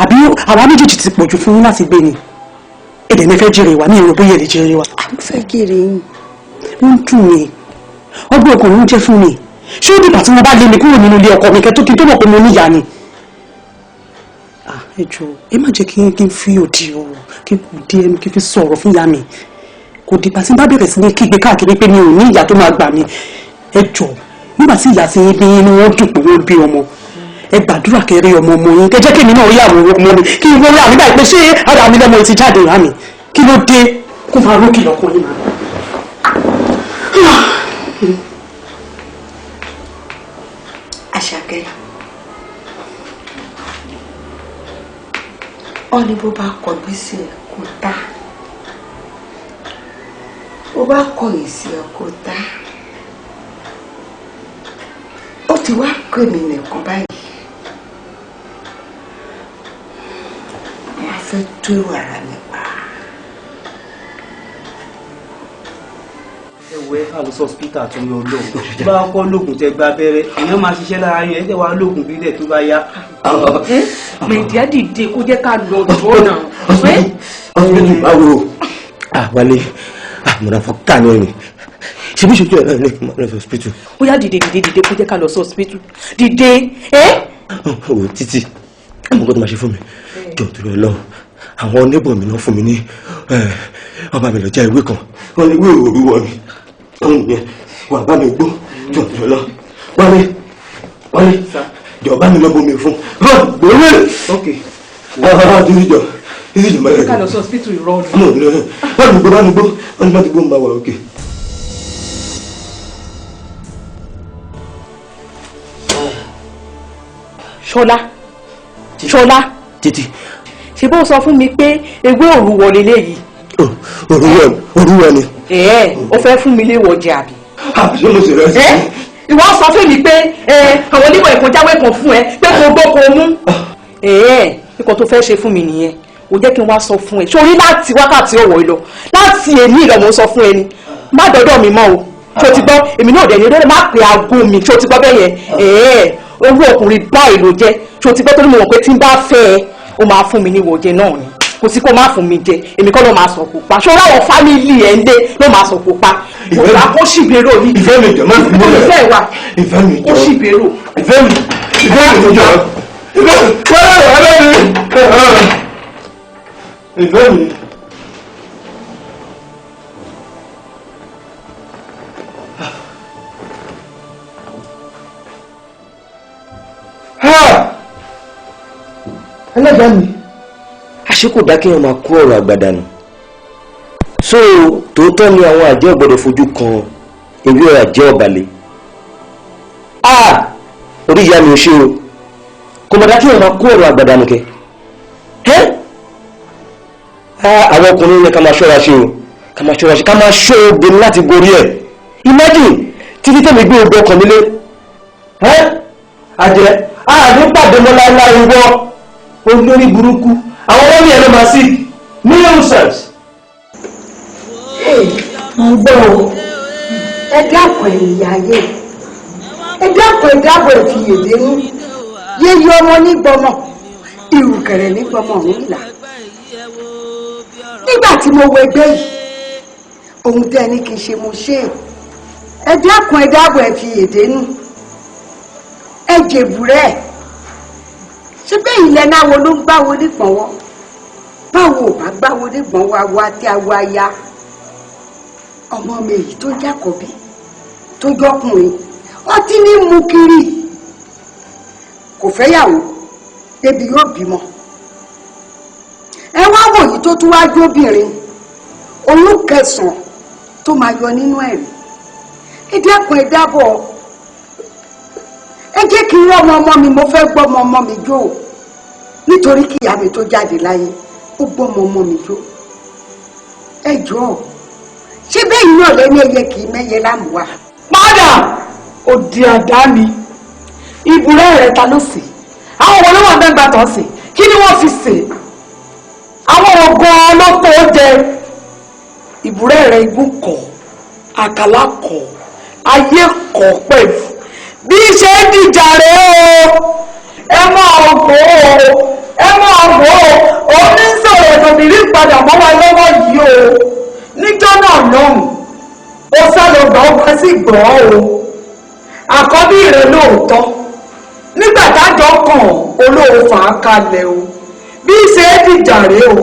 Speaker 6: àbí àwa méjèèjì ti pọ̀jù fún yín láti gbé ni èdè mi fẹ́ jèrè wa ní èrò bóyá èdè jèrè wa.
Speaker 8: àwọn fẹ́ jèrè yín.
Speaker 6: ó ń dùn mí ọgbọ́n ọkùnrin ń jẹ́ fún mi ṣé ó dìgbà tí wọ́n bá lé mi kúrò nínú ilé ọkọ mi kẹ́tó kí n tó mọ̀ pé mo níyà ni. ẹ jọ̀ọ́ ẹ má jẹ́ kí n fi òdì ọ̀rọ̀ kí n kò dé ẹnu kí n fi sọ̀rọ̀ fún ìyá mi kò dìgbà tí n bá bẹ̀rẹ̀ sí ní kígbe káàkiri pé mi ò ní ìyá tó máa gbà mí. ẹ jọ̀ọ́ nígbà tí ìyá ti bí inú wọn dùn pé wọ́n bí ọmọ ẹ gbàdúrà kẹrí ọmọ yín kẹ jẹ́ kí èmi náà rí àwọn ọmọ mi kí n wọlé àmì báyìí pé ṣé ara mi lọ́mọ ti jáde rà mí kí ló dé kó máa rókì lọ́kùnrin máa.
Speaker 8: Àṣàkẹ́ ọ ní bó bá kọjú sí ẹ kó tá bó bá kọ̀yìn sí ẹ kó tá ó ti wá kó èmi nìkan báyìí wọ́n fẹ́ tó èrò ara mi pa.
Speaker 5: ẹwẹ ká lọ sọ spíkà tó yọ lóògùn bá kọ lóògùn tẹ gba abẹ́rẹ́ èèyàn máa ṣiṣẹ́ lára yẹn ẹjẹ wa lóògùn bílẹ̀ tó bá yá.
Speaker 2: mẹ̀díà dìde kó jẹ́ ká lọ jọ náà.
Speaker 3: ọ̀sùn báwo wálé àmọ̀ràn fún káàní ẹ̀rìn ṣe bí ṣojú ẹ̀ náà ní ìmọ̀ràn fún hospital.
Speaker 2: ó yá dìde kó jẹ́ ká lọ sí hospital dìde.
Speaker 3: owó títí àmọ́ kó tó máa ṣe fún mi jọ tó lọ lọ àwọn oníbọ̀ mi náà fún mi ní ọba mi lọ já ìwé kan wọ́n ní ìwé òru wọ ni òun yẹn wà bá mi gbọ́ jọ tó lọ wálé jọ bá mi lọ bomi fún gbòòrè ìdíjọ máa yẹ
Speaker 2: ká lọ sí hospital ìrọ̀
Speaker 3: ni. bá mi gbọ́ wọ́n ní bá ti gbọ́ ń bá wà òkè.
Speaker 2: ṣọlá
Speaker 3: títí
Speaker 2: ṣe bó sọ fún mi pé ewé òru wọlé léyìí.
Speaker 3: òru wọ ni.
Speaker 2: ó fẹ́ fún mi léwọ̀ jẹ àbí.
Speaker 3: ṣé mo sì rẹ sí.
Speaker 2: ìwọ sọ fún mi pé àwọn onímọ̀ ìkọjáwé kan fún ẹ pé kò gbọ́ kò mú. nǹkan tó fẹ́ ṣe fún mi nìyẹn ò jẹ́ kí n wá sọ fún ẹ sórí láti wákàtí ọ̀wọ̀ ìlọ láti èmi ìlọ mo sọ fún ẹ ni má dọ́dọ̀ mi mọ́ o tó ti gbọ́ èmi náà dẹ̀ ní ọdọ́ má pè aago mi tó ti gbọ́ bẹ́ẹ̀ yẹn owó ọkùnrin báyìí ló jẹ́ tó ti gbọ́ tó ní mo mọ̀ pé tí n bá fẹ́ ẹ ó máa fún mi ní ìwòjẹ náà ni kò sí kó má fún mi jẹ èmi kọ́ ló máa sọ kó pa ṣọ́ra àwọn fámìlì ẹ̀ ń dé ló máa sọ kó pa òun àkó ṣìbérò ní
Speaker 3: ìfẹ́ mi jọ má fi mọ́lẹ̀
Speaker 2: ìfẹ́ wa
Speaker 3: ìfẹ́ mi jọ
Speaker 2: ó ṣìbérò
Speaker 3: ìfẹ́ mi jọ ìfẹ́ mi. ẹlẹ́dàá mi. àṣé kò dá kéèyàn máa kó ọ̀rọ̀ àgbàdà nù. so tòótọ́ ni àwọn àjẹ́ ọ̀gbọ́dọ̀ fojú kan ewé àjẹ́ ọ̀bàlẹ̀. orí ìyá mi ò ṣe o kò mọ̀ dá kéèyàn máa kó ọ̀rọ̀ àgbàdà nù kẹ́. àwọn ọkùnrin yẹn ká máa ṣọ́ra ṣe o ká máa ṣọ́ra ṣe ká máa ṣọ́ obìnrin láti gorí ẹ̀. imagine títí tẹ̀mí gbé ogun ọkàn nílé. àjẹ́ àní pàdé mọ́ láéláé wọ́ olórí burúkú àwọn ọmọ mi ẹ̀rọ máa sí nuisance.
Speaker 8: mo gbọ́ o ẹ dákun ẹ̀yìn ayé ẹ dákun ẹ dábọ̀ ẹ fi yèdè nú yéyí ọmọ nígbọmọ ìrùkẹ̀rẹ̀ nígbọmọ nílà nígbà tí mo wọ ẹgbẹ́ yìí ohun tẹ́ ẹ ní kí n ṣe mo ṣe ẹ dákun ẹ dábọ̀ ẹ fi yèdè nú ẹ jèbùrẹ́ ṣé bẹ́ẹ̀ ilẹ̀ náà wo ló ń gbáwo nípọ̀nwọ́ báwo ò bá gbáwo nípọ̀n wa wá tí a wá ya ọmọ mi èyí tó jákọ̀bí tó jọkùnrin ọtí ní mú kiri kò fẹ́yàwó débi yóò bímọ ẹ wá wò yìí tó tún wá jóbìnrin oyún kẹsàn-án tó máa yọ nínú ẹ̀rí ẹ dákun ẹ dábọ̀ ẹ jẹ́ kí n rọ́ ọmọ mi mo fẹ́ gbọ́ ọmọ mi jó nítorí kí ìyá mi tó jáde láyé ó gbọ́ ọmọ mi jó ẹ jọ̀ọ́ ṣé bẹ́ẹ̀ náà lẹ́ni ẹyẹ kì í mẹ́yẹ lámùwá.
Speaker 6: padà òdì àdá mi ìbúrẹ́ rẹ̀ ta ló sè àwọn wo ló wà bẹ́ẹ̀ gbà tán sè kí ni wọ́n fi sè àwọn ọ̀gán ló tó jẹ ìbúrẹ́ rẹ̀ igbó kọ̀ àkàlà kọ̀ ayé kọ̀ pẹ̀lú bí ṣe ń dìjà rẹ̀ o ẹ máa gbọ́ o ẹ máa gbọ́ o oníṣòro ìdòmírí padà mọ́ wa lọ́wọ́ yìí o níjọ́ náà lọ́hùn ó sálọ gbọ́ ó bá sì gbọ́ o àkọ́bí rẹ̀ lóòótọ́ nígbà tájọ́ kàn olóò fà á kalẹ̀ o bí ṣe é dìjà rẹ̀ o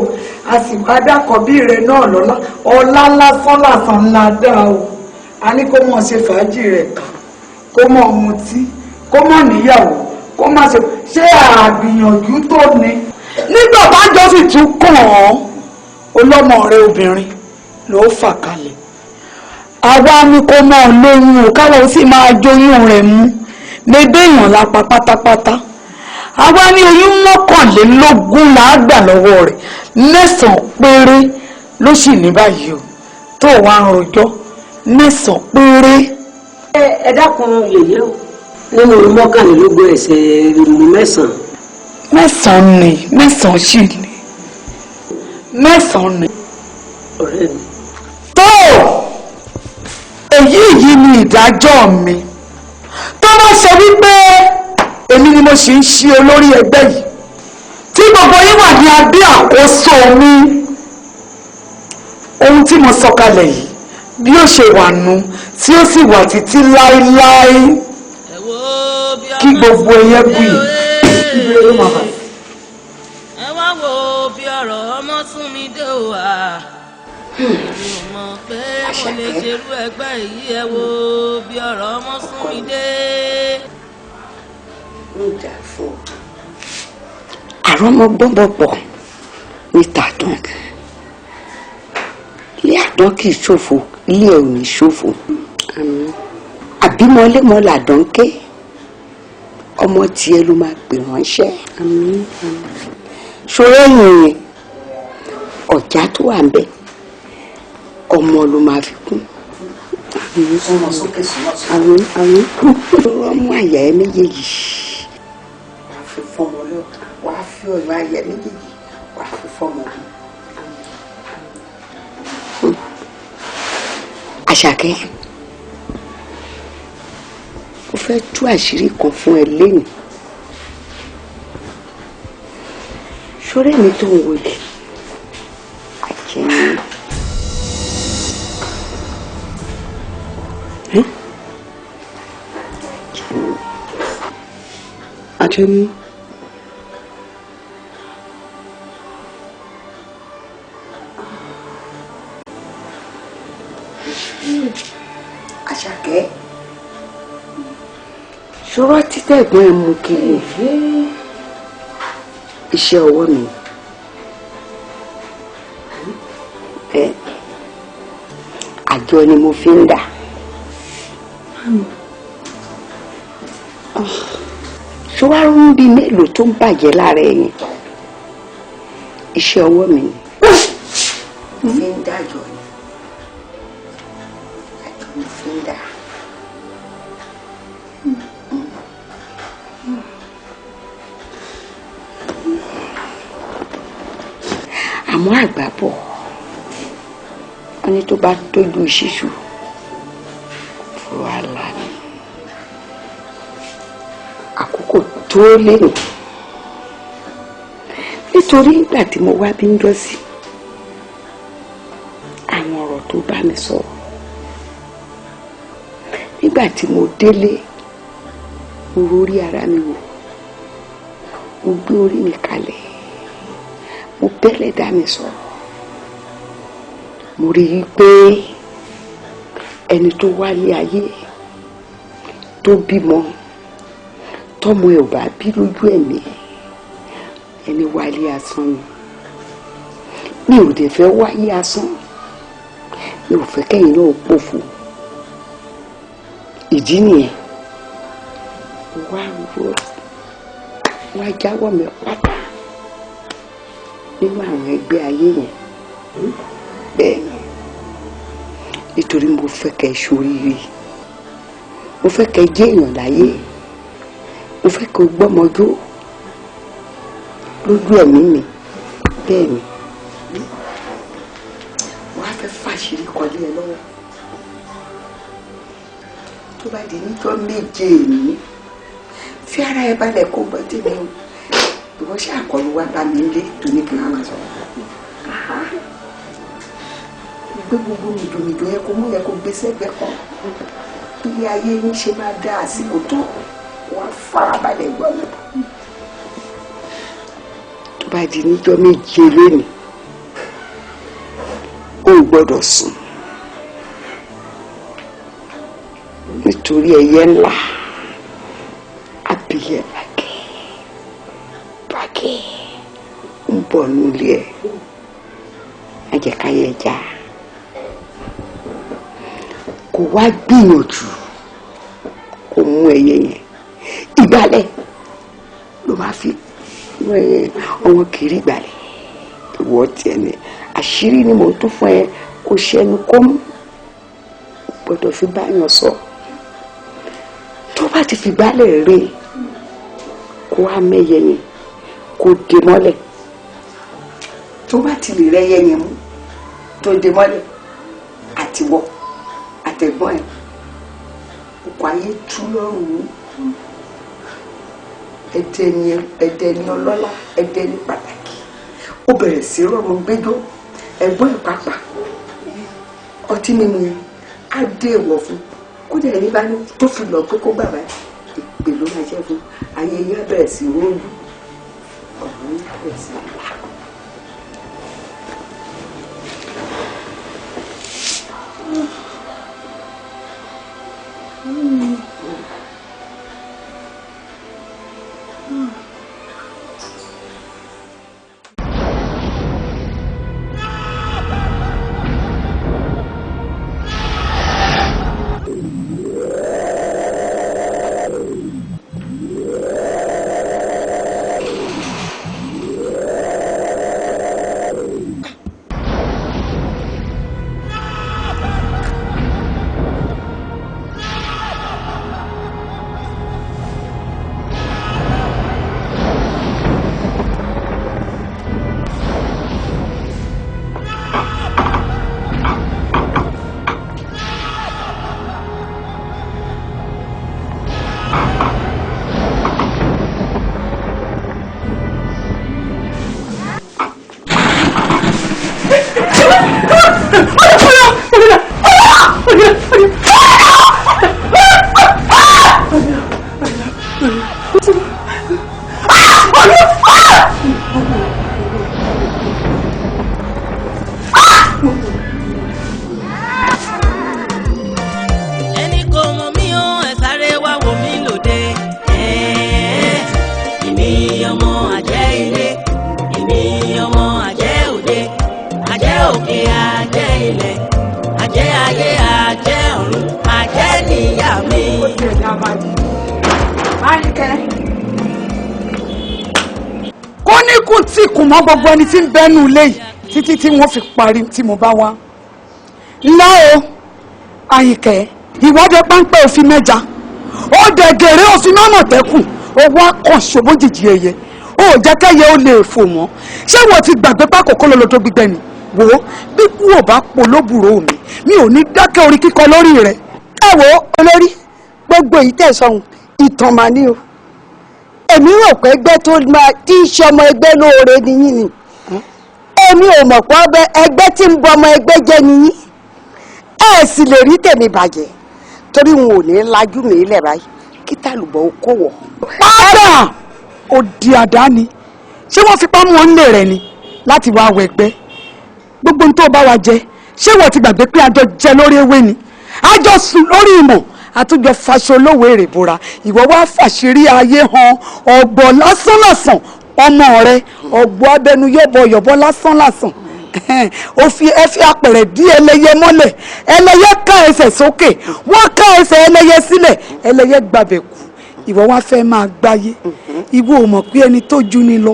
Speaker 6: a sì wá dákọ̀bí rẹ̀ náà lọ́lá ọlá lásán lásán ńlá dá o a ní kó mọ̀ ṣe fàájì rẹ̀ kà kó mọ̀ mutí kó mọ̀ níyàwó kó má ṣe àgbìyànjú tó ní nígbà tájọ́ sì tún kàn án ọlọ́mọ rẹ̀ obìnrin ló fà kalẹ̀ àwa ni kó mọ̀ lóyún o káwọn sì máa jóyún rẹ̀ mú mébéèyàn lápá pátápátá àwa ní oyún mọ́kànlélógún là á gbà lọ́wọ́ rẹ̀ 9 péré ló sì ní báyìí o tó wá ń rojọ́ 9 péré.
Speaker 9: ẹ dákun yèyé o nínú mọ́kànlélógún ẹ̀sẹ̀ 9.
Speaker 6: 9 ni 9 sì ni 9 ni.
Speaker 9: ọ̀rẹ́ mi.
Speaker 6: tó èyí ni ìdájọ́ mi tó bá ṣe wípé èmi ni mo ṣì ń ṣe olórí ẹgbẹ́ yìí tí gbogbo yín wà ní abẹ́ àkóso mi ohun tí mo sọ kalẹ̀ yìí bí ó ṣe wà nù tí ó sì wà títí láéláé kí gbogbo ẹyẹ bù yìí ibi ló máa bá.
Speaker 1: ẹ wá wo bí ọ̀rọ̀ ọmọ sún mi dé o wá èmi ò mọ̀ pé mo lè ṣerú ẹgbẹ́ yìí ẹ wo bí ọ̀rọ̀ ọmọ sún mi dé.
Speaker 8: àrọ́mọ gbọ́bọ̀ pọ̀ ní tàdán ilé àdán kì í ṣòfò ilé ẹ̀ ò ní ṣòfò àbímọlémọ làdán ké ọmọ tiẹ̀ ló máa pè ránṣẹ́ ṣòro ìyìn ọ̀já tó wà ń bẹ̀ ọmọ ló máa fi kún ọmọ àyà ẹ méjèèjì wàá fi fọmọ lọ wàá fi ọ̀rọ̀ àyà méjèèjì wàá fi fọmọ lọ. Àṣàkẹ́ ó fẹ́ tú àṣírí kan fún ẹ lẹ́nu ṣọ́rẹ́ mi tó ń wọlé àjẹmí. Àjẹmí. Àṣàkẹ́ ṣọ́rọ́ títẹ̀ ẹ̀gbọ́n ẹ̀ mú kiri iṣẹ́ ọwọ́ mi àjọ ni mo fi ń dà ṣọ́wárú ń bí mélòó tó ń bàjẹ́ lára ẹ̀yìn iṣẹ́ ọwọ́ mi ni fi ń dájọ́ ni àjọ mi fi ń dà. àmọ́ àgbà bọ̀ wọ́n ní tó bá tójú ṣíṣù wàhálà ni àkókò tó lẹ́nu nítorí ìgbà tí mo wá bí ń jọ sí àwọn ọ̀rọ̀ tó bá mi sọ̀rọ̀ nígbà tí mo délé mo rórí ara mi wò mo gbé orí mi kalẹ̀ mo bẹ́lẹ̀ dá mi sọ̀rọ̀ mo rí i pé ẹni tó wálé ayé tó bímọ tọ́mọ ẹ̀ ò bá bí lójú ẹ̀mí ẹni wálé asán ni mi ò dẹ̀ fẹ́ wáyé asán mi ò fẹ́ kẹ́yìn náà pòfo ìdí nìyẹn wá jáwọ́ mi pátá nínú àwọn ẹgbẹ́ ayé yẹn bẹ́ẹ̀ ni nítorí mo fẹ́ kẹ́ ẹ ṣoríire mo fẹ́ kẹ́ ẹ jẹ́ èèyàn láyé mo fẹ́ kẹ́ ẹ gbọ́mọdó lójú ẹ̀mí mi bẹ́ẹ̀ ni wọ́n á fẹ́ fàṣírí kọ́lé ẹ lọ́wọ́ tó bá di níjọ́ méje mi fi ara ẹ balẹ̀ kó gbọ́ tèmi o ìwọ ṣe àkọlù wa bá mi lé tó ní kí n máa sọ gbé gbogbo mìdòmìdò yẹ kó mú yẹ kó gbé sẹ́gbẹ́ kan ilé ayé yín ṣe máa dá àsìkò tó wọ́n farabalẹ̀ gbọ́ mi tó bá di níjọ́ méje lónìí o gbọ́dọ̀ sùn nítorí ẹyẹ ńlá abiyẹ bàkẹ́ ń bọ̀ nílé ẹ̀ ajẹ́káyé ẹja kò wá gbìyànjú kò mú ẹyẹ yẹn ìgbálẹ̀ ló máa fi ọwọ́ kiri ìgbálẹ̀ ìwọ tiẹ̀ ní àṣírí ni mò ń tún fún ẹ kò ṣẹnu kó mú gbọ́dọ̀ fi báyọ̀ sọ tó bá ti fi gbálẹ̀ rè kó wá mẹ́yẹ yẹn kó dè mọ́lẹ̀ tó bá ti lè rẹ́yẹ yẹn mú tó dè mọ́lẹ̀ àtiwọ́ àtẹ̀gbọ́n ẹ̀ òkú ayé tú lọ́rùn ẹ̀dẹ̀ ni ọlọ́lá ẹ̀dẹ̀ ni pàtàkì ó bẹ̀rẹ̀ sí rọrùn gbẹ́jọ́ ẹ̀gbọ́n ẹ̀ pàápàá ọtí mímu yẹn á dé èèwọ̀ fún kódà ẹni bá ní tó fi lọ pé kó bàbá ìpè ló máa jẹ́ fún ayé yẹn bẹ̀rẹ̀ sí róòlù ọ̀rọ̀ yẹn bẹ̀rẹ̀ sí là.
Speaker 10: mọ́ gbogbo ẹni tí ń bẹ́nu ilé yìí títí tí wọ́n fi parí tí mo bá wá. ńlá o Àyìnkẹ́ ìwọ́de páńpẹ́ òfin mẹ́ja ó dẹ̀ gèrè òfin mọ́mọ̀tẹ́kùn owó akọ̀ṣọ́ bójìjì ẹyẹ ó jẹ́ kẹ́yẹ ó lè fò mọ́ ṣé wọ́n ti gbàgbé pákòkó lọ́lọ́dọ́ gbígbẹ́ ni wò ó bí kú ò bá polóbùrò mi ò ní dákẹ́ orin kíkọ lórí rẹ̀.
Speaker 8: ẹ wo olórí gbogbo èyí tẹ̀sán ìtàn màá ní o èmi rò pé ẹgbẹ́ tó máa tí í ṣe ọmọ ẹgbẹ́ lóore nìyí ni èmi ò mọ̀ pé ẹgbẹ́ tí ń bọ ọmọ ẹgbẹ́ jẹ́ nìyí ẹ sì lè rí tèmi bàjẹ́ torí wọn ò ní lajú mi ilẹ̀ báyìí kí tàlùbọ̀ ó kó wọ̀.
Speaker 10: padà òdì àdáni ṣé wọ́n fipá mú wọn lè rẹ̀ ni láti wá wọ ẹgbẹ́ gbogbo ohun tó bá wa jẹ ṣé wọ́n ti gbàgbé pé àjọ jẹ lórí ewé ni àjọ sùn lórí ìmọ̀ àtúnjọ faṣọ olówó èrè bora ìwọ wá fàṣírí ayé hàn ọ̀gbọ̀ lásánlàsàn ọmọ rẹ ọ̀gbọ̀ abẹnú yọ̀bọ̀ lásánlàsàn ó fi apẹ̀rẹ̀ dí ẹlẹ́yẹ mọ́lẹ̀ ẹlẹ́yẹ ká ẹsẹ̀ sókè wọ́n ká ẹsẹ̀ ẹlẹ́yẹ sílẹ̀ ẹlẹ́yẹ gbàbẹ̀ kú ìwọ wá fẹ́ máa gbáyé ìwọ ò mọ̀ pé ẹni tó jú ni lọ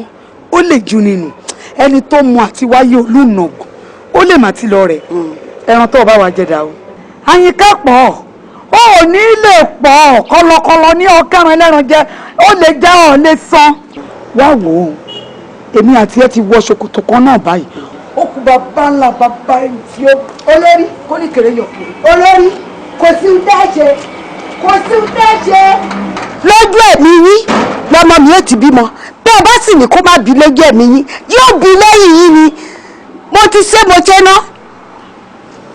Speaker 10: ó lè jú ni nù ẹni tó mọ àti wáyé olùnàgùn ó lè má ti lọ rẹ̀ ẹran tó bá wa jẹ̀dá o. àyìnká pọ̀ ó ní lè pọ̀ kọlọkọlọ ní ọkàrán ẹlẹ́ran jẹ ó lè já ọ̀ lè san. wá wò ó èmi àti ẹ ti wọ ṣòkòtò kan náà báyìí ó kú bàbá ńlá bàbá tí ó olórí kó ní kéré yọ olórí kò sí ń tẹ́ ṣe
Speaker 8: lójú ẹ̀mí yín lọmọ mi ò ti bímọ bí ẹ bá sì ní kó má bí lójú ẹ̀mí yín yóò bí lẹ́yìn yín ni mo ti ṣe mo ṣe ná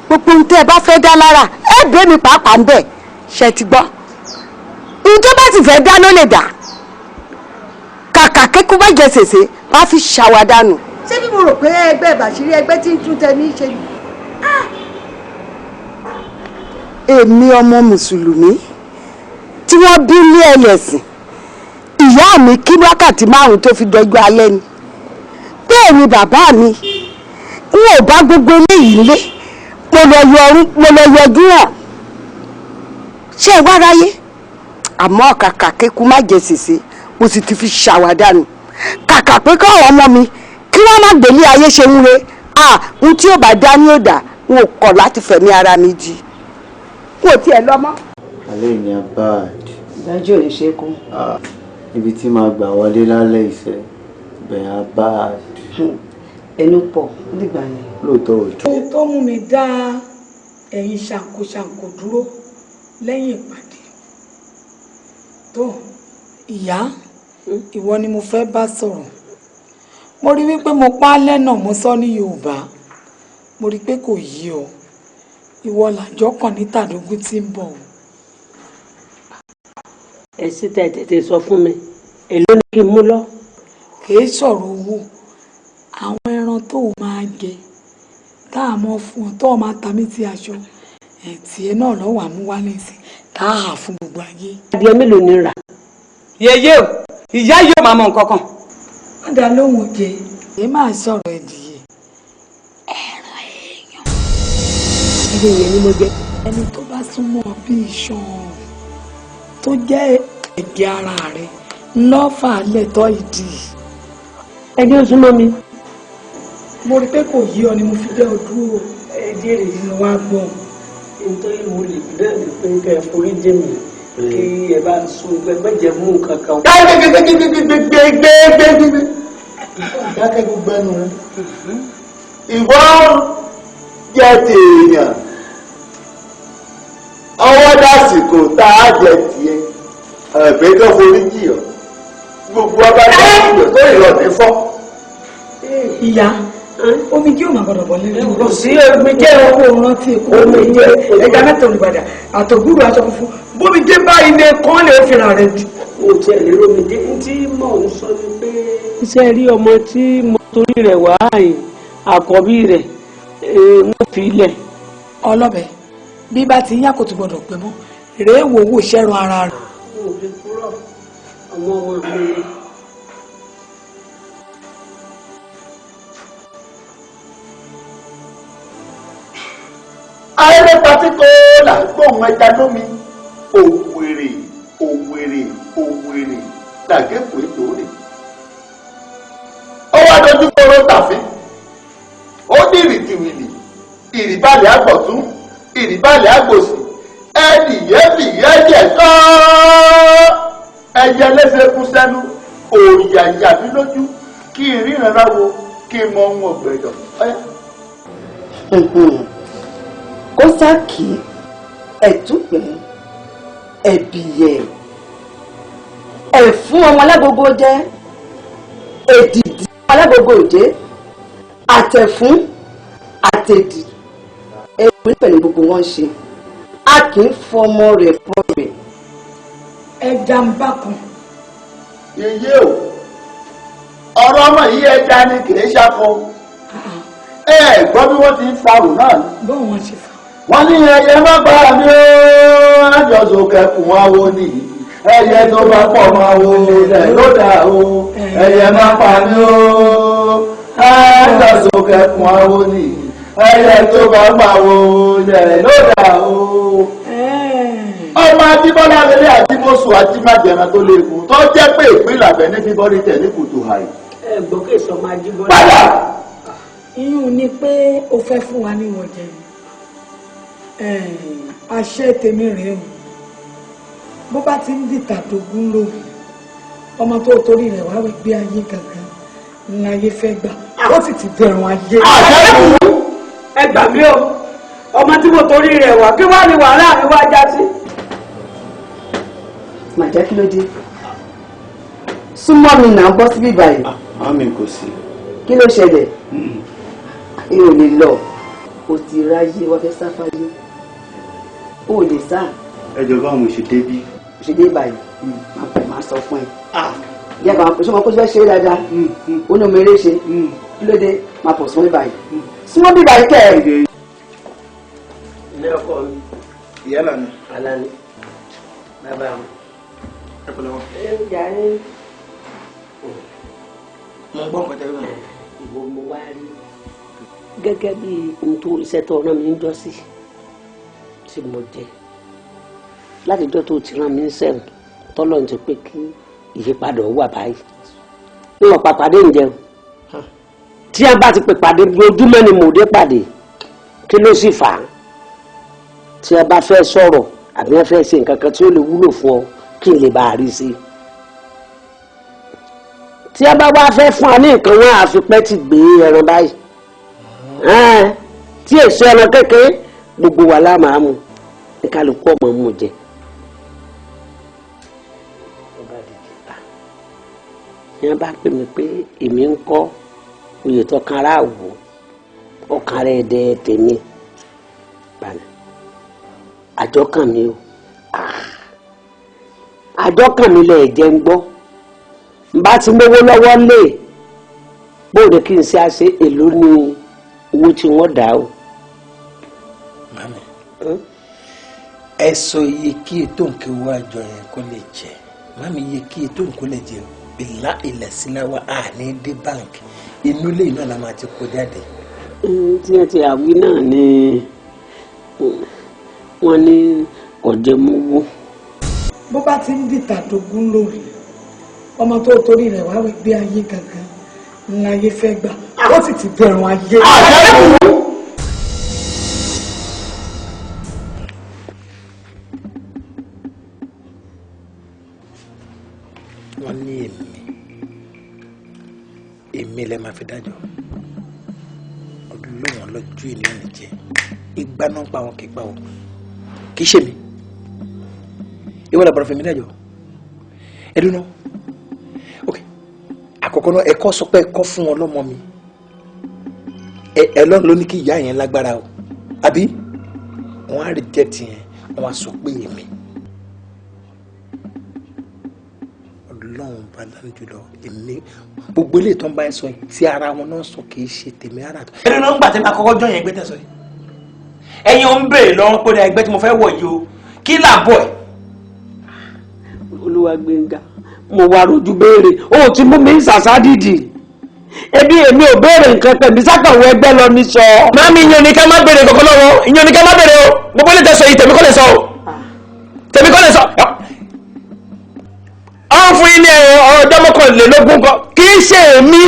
Speaker 8: gbogbo ohun tẹ́ ẹ bá fẹ́ dá lára ẹ bẹ́ẹ̀ mi pàápàá ń bẹ̀ ṣe ti gbọ́ ohun tó bá sì fẹ́ dá ló lè dá kàkà kékun bá jẹ sèse wá fi ṣàwádànù.
Speaker 10: ṣé bí mo rò pé ẹgbẹ́ ìbàṣírí ẹgbẹ́ tí ń tún tẹ ní í ṣe ni.
Speaker 8: èmi ọmọ mùsùlùmí tí wọ́n bí ní ẹlẹ́sìn ìyá mi kí wákàtí 5 tó fi dọjọ́ alẹ́ ni bẹ́ẹ̀ ni bàbá mi n ò bá gbogbo eléyìí lé mo lọ yọjú hàn ṣé ẹ wá ráyé àmọ́ kàkà kékun má jẹ sèse mo sì ti fi ṣàwádànù kàkà pé káwọn ọmọ mi kí wọ́n má gbélé ayé ṣe ń re n tí ò bá dá ní òdà n ò kọ̀ láti fẹ̀mí ara mi jí n ò tiẹ̀ lọ mọ́.
Speaker 11: alẹ́ ìní abad.
Speaker 9: ìdájọ́ ò lè ṣe é kú.
Speaker 11: ibi tí màá gbà wọlé lálẹ́ ìṣẹ́ bẹ̀rẹ̀ abad.
Speaker 9: ẹnu pọ̀ nígbà yẹn.
Speaker 11: lóòótọ́ òjò.
Speaker 10: ohun tó mú mi dá ẹ̀yin ṣàǹkóṣàǹkó dúró lẹ́yìn ìpàdé tó ìyá ìwọ ni mo fẹ́ bá sọ̀rọ̀ mo rí wípé mo pa á lẹ́nà mo sọ ní Yorùbá mo rí pé kò yí ọ ìwọ làjọ kan ní tàdógún tí ń bọ̀.
Speaker 9: ẹ sì tètè sọ fún mi èló ni kí n mú lọ.
Speaker 10: kìí sọ̀rọ̀ owó àwọn ẹran tó o máa jẹ tá a mọ̀ fún ọ tó o máa ta mí ti aṣọ ẹ̀tì ẹ náà lọ́wọ́ àmúwálé sí tá a hà fún gbogbo ayé.
Speaker 9: adìẹ mélòó ni rà.
Speaker 6: yeye o ìyá yóò máa mọ nǹkan kan.
Speaker 10: wọ́n dá lóhùn òjé èyí máa sọ̀rọ̀ ẹ̀dìyẹ ẹran èèyàn.
Speaker 9: ilé yẹn ni mo jẹ.
Speaker 10: ẹni tó bá súnmọ́ bí iṣan tó jẹ́ ẹ̀jẹ̀ ara rẹ̀ ńlọ́fà lẹ́tọ́ ìdí.
Speaker 9: ẹni ó súnmọ́ mi.
Speaker 10: mo rí pé kò yí ọ ni mo fi dẹ́ ọ dúró ẹ̀jẹ̀ rẹ̀ nínú wa gbọ́n.
Speaker 9: nítorí mo lè dá mi pé kẹ́ ẹ forí jẹ mi kí ẹ bá sún gbẹgbẹjẹ mú nǹkan kan.
Speaker 4: gbẹgbẹgbẹgbẹgbẹgbẹgbẹgbẹ dákẹ́ gbogbo ẹnu rẹ ìwọ jẹ tèèyàn ọwọ́ dásìkò tá a jẹ tiẹ̀ ẹ̀bẹ̀ tó forí jì ọ́ gbogbo ọba dásìkò tó ìrọ̀lẹ́ fọ́.
Speaker 10: ìyá omi jẹ́ òun àgbọ̀dọ̀ bọ̀ lẹ́nu.
Speaker 9: kò sí omi jẹ́
Speaker 10: owó rántí èkó omi jẹ́ ẹja mẹ́ta olùbàdà àtọ̀gbúrú aṣọ funfun bómi jẹ́ báyìí ní kán lè fi ra rẹ̀ jù.
Speaker 9: mo tiẹ̀ lérò mi dé tí mò ń sọ ni pé. iṣẹ́ rí ọmọ tí mo torí rẹ̀ wá àyìn àkọ́bí rẹ̀ wọ́n fi lẹ̀.
Speaker 10: ọlọ́bẹ̀ bí bá ti yá kò tún gbọdọ̀ pẹ́ mọ́ rèé wò owó ìṣẹ́run ara rẹ̀.
Speaker 9: mo fi kúrò ọmọ mi.
Speaker 4: ayẹyẹ patíkó là ń gbóhùn ẹja lómi òwèrè òwèrè òwèrè làgẹ́kùn ètò rè ó wá dojú kóró tàfin ó ní ìrìtìwìlì ìrìbàlẹ̀ àgbọ̀tún ìrìbàlẹ̀ àgbòsì ẹnìyẹ́bìyẹ́jẹ̀ kọ́ ẹyẹ lẹ́sẹ̀ kú sẹ́nu òòyàyà mi lójú kí n ríran ráwo kí n mọ ohun ọ̀gbẹ̀dọ̀.
Speaker 8: kó sáàkì ẹ̀túpẹ́ ẹ̀bìyẹ̀ ẹ̀fún ọmọ alágogo jẹ́ èdìdì ọmọ alágogo òjé àtẹ̀fún àtẹ̀dì ẹ̀fún pẹ̀lú gbogbo wọn ṣe a kì í fọmọ rẹ̀ pọ̀ rẹ̀.
Speaker 10: ẹja ń bá kan.
Speaker 4: yeye o ọ̀rọ̀ ọmọ yìí ẹja ni kì í ṣàkọ ẹ gbọ́ bí wọ́n ti ń farò náà.
Speaker 10: bó wọn ṣe fa.
Speaker 4: wọ́n ní ẹyẹ má bá mi ó àjọṣọ kẹkùn awo ni ẹyẹ tó bá pọ̀ máa wo rẹ̀ ló dà o ẹyẹ má pa mi ó àjọṣọ kẹkùn awo ni ẹyẹ tó bá máa wo rẹ̀ ló dà o.
Speaker 12: ọmọ Ajíbọ́lá lélẹ̀ Ajíbọ́sù Ajímájẹran tó léegun tó jẹ́ pé ìpínlẹ̀ Abẹ́ ní bíbọ́rí tẹ̀ ní kùtù hàì.
Speaker 9: ẹ gbọ́ kí èso ọmọ Ajíbọ́lá.
Speaker 12: padà.
Speaker 10: iyún ni pé ó fẹ́ fún wa ní ìwọ̀jẹ̀ àṣẹ tèmi rèé o bó bá ti ń dìtà dógún lórí ọmọ tó torí rẹ̀ wá gbé ayé gangan ní ayé fẹ́ gbà ó sì ti dẹ̀rùn ayé.
Speaker 9: ẹ gbà mí o ọmọ tí mo torí rẹ̀ wá kí wàá ní wàhálà mi wá já sí.
Speaker 8: màjá kí ló dé súnmọ́ mi náà bọ́ síbí báyìí.
Speaker 11: Mami kò sí.
Speaker 8: kí ló ṣẹlẹ̀ ẹ ò lè lọ o ti ráyé wọ́n fẹ́ sáfáyé o lè sá.
Speaker 11: ẹjọ báwo mo ṣe débí.
Speaker 8: ṣe dé báyìí máa pẹ̀ máa sọ fún ẹ. yẹ kàn ṣé mo kó fẹ́ ṣe é dáadáa ó ní omi eré ṣe kí ló dé máa pọ̀ súnmọ́ báyìí súnmọ́ bí báyìí kẹ́ ẹ̀.
Speaker 9: ilé ọkọ mi.
Speaker 12: ìyá là ní.
Speaker 9: Alani bàbá mi.
Speaker 12: ẹ pẹ̀lẹ́ wọn.
Speaker 9: ẹ ń jà ní.
Speaker 12: mo ń gbọ́ nǹkan tẹ́lẹ̀ náà.
Speaker 9: ìwọ mo wá rí gẹ́gẹ́ bí nítorí iṣẹ́ tó rán mi ń jọ sí tí mo jẹ látijọ́ tó ti rán mi ń sẹ́wọ̀n tọ́lọ́ ní ti pé kí ìyípadà wà báyìí níwọ̀n pàpàdé ń jẹun tí a bá ti pè pàdé lójúmọ́ ni mò ń dé pàdé kí ló sì fà á tí a bá fẹ́ sọ̀rọ̀ àbí wọ́n fẹ́ ṣe nǹkan kan tí ó lè wúlò fún ọ kí n lè bá a rí sí i tí a bá wá fẹ́ fún ọ ní nǹkan wọn àfi pẹ́ ti gbé ẹran báyìí tí èso ẹran kékeré gbogbo wa la máa mú ní kálukú ọmọ mú jẹ. yẹn bá pè mí pé èmi ń kọ́ oyè tó kan ara wò ọkàn rẹ̀ dẹ tèmi àjọ kan mi o àjọ kan mi lẹ̀ jẹ́ ń gbọ́ n bá ti mówó lọ́wọ́ lé bóde kí n ṣe àṣe èlò ní owó tí wọ́n dá o.
Speaker 13: Mami ẹ sọ iye kí ètò nǹkan owó àjọ yẹn kó lè jẹ mami iye kí ètò nǹkan lè jẹ bìlá ilẹ̀ síláwá àní dé báńkì inú ilé náà la máa ti kó jáde.
Speaker 9: tí ẹ ti àwí náà ni wọ́n ní ọ̀jẹ̀mówó.
Speaker 10: bó bá ti ń dìtà dógún lórí ọmọ tó torí rẹ̀ wá gbé ayé gangan ní ayé fẹ́ gbà ó sì ti dẹ̀rùn ayé.
Speaker 13: wọ́n ní èmi lẹ́ máa fi dájọ́ ọdún lóhùn lọ́jọ́ ìní ọ̀nì jẹ́ ìgbà náà pa wọn kì í pa wọn kì í ṣe mi ìwọ́n làbọ̀rọ̀ fèmí dájọ́ ẹ̀dùn náà ok àkọ́kọ́ náà ẹ̀kọ́ sọ pé ẹ̀kọ́ fún wọn lọ́mọ mi ẹ̀lọ́run ló ní kí ìyá yẹn lágbára o àbí wọ́n á reject yẹn wọ́n á sọ pé èmi ọlọ́run bá lánàá jùlọ èmi gbogbo ilé ìtàn bá ẹ sọ tí ara wọn náà sọ kì í ṣe tèmi ara tó. ẹni náà ń gbà tẹ́lẹ̀ àkọ́kọ́ jọ yẹn ẹgbẹ́ tẹ̀sán yìí ẹ̀yin ò ń béèrè lọ́wọ́ pé ẹgbẹ́ tí mo fẹ́ wọ̀ yìí o kí làbọ̀ ẹ̀.
Speaker 9: Olúwa Gbénga mo wá rojú béèrè o ti mú mi ń sàṣà dìdì ebi èmi ò béèrè nǹkan tẹ̀mí sákàwé ẹgbẹ́ lọ ní sọ.
Speaker 13: Mami ìyẹn ní ká má béèrè kankan lọ́wọ́ ìyẹn ní ká má béèrè o gbogbo ilé tẹ̀sán yìí tèmi kọ́ lè sọ o tèmi kọ́ lè sọ. àwọn fún yín ní ọjọ́ mọ́kànlélógún kan kì í ṣe èmi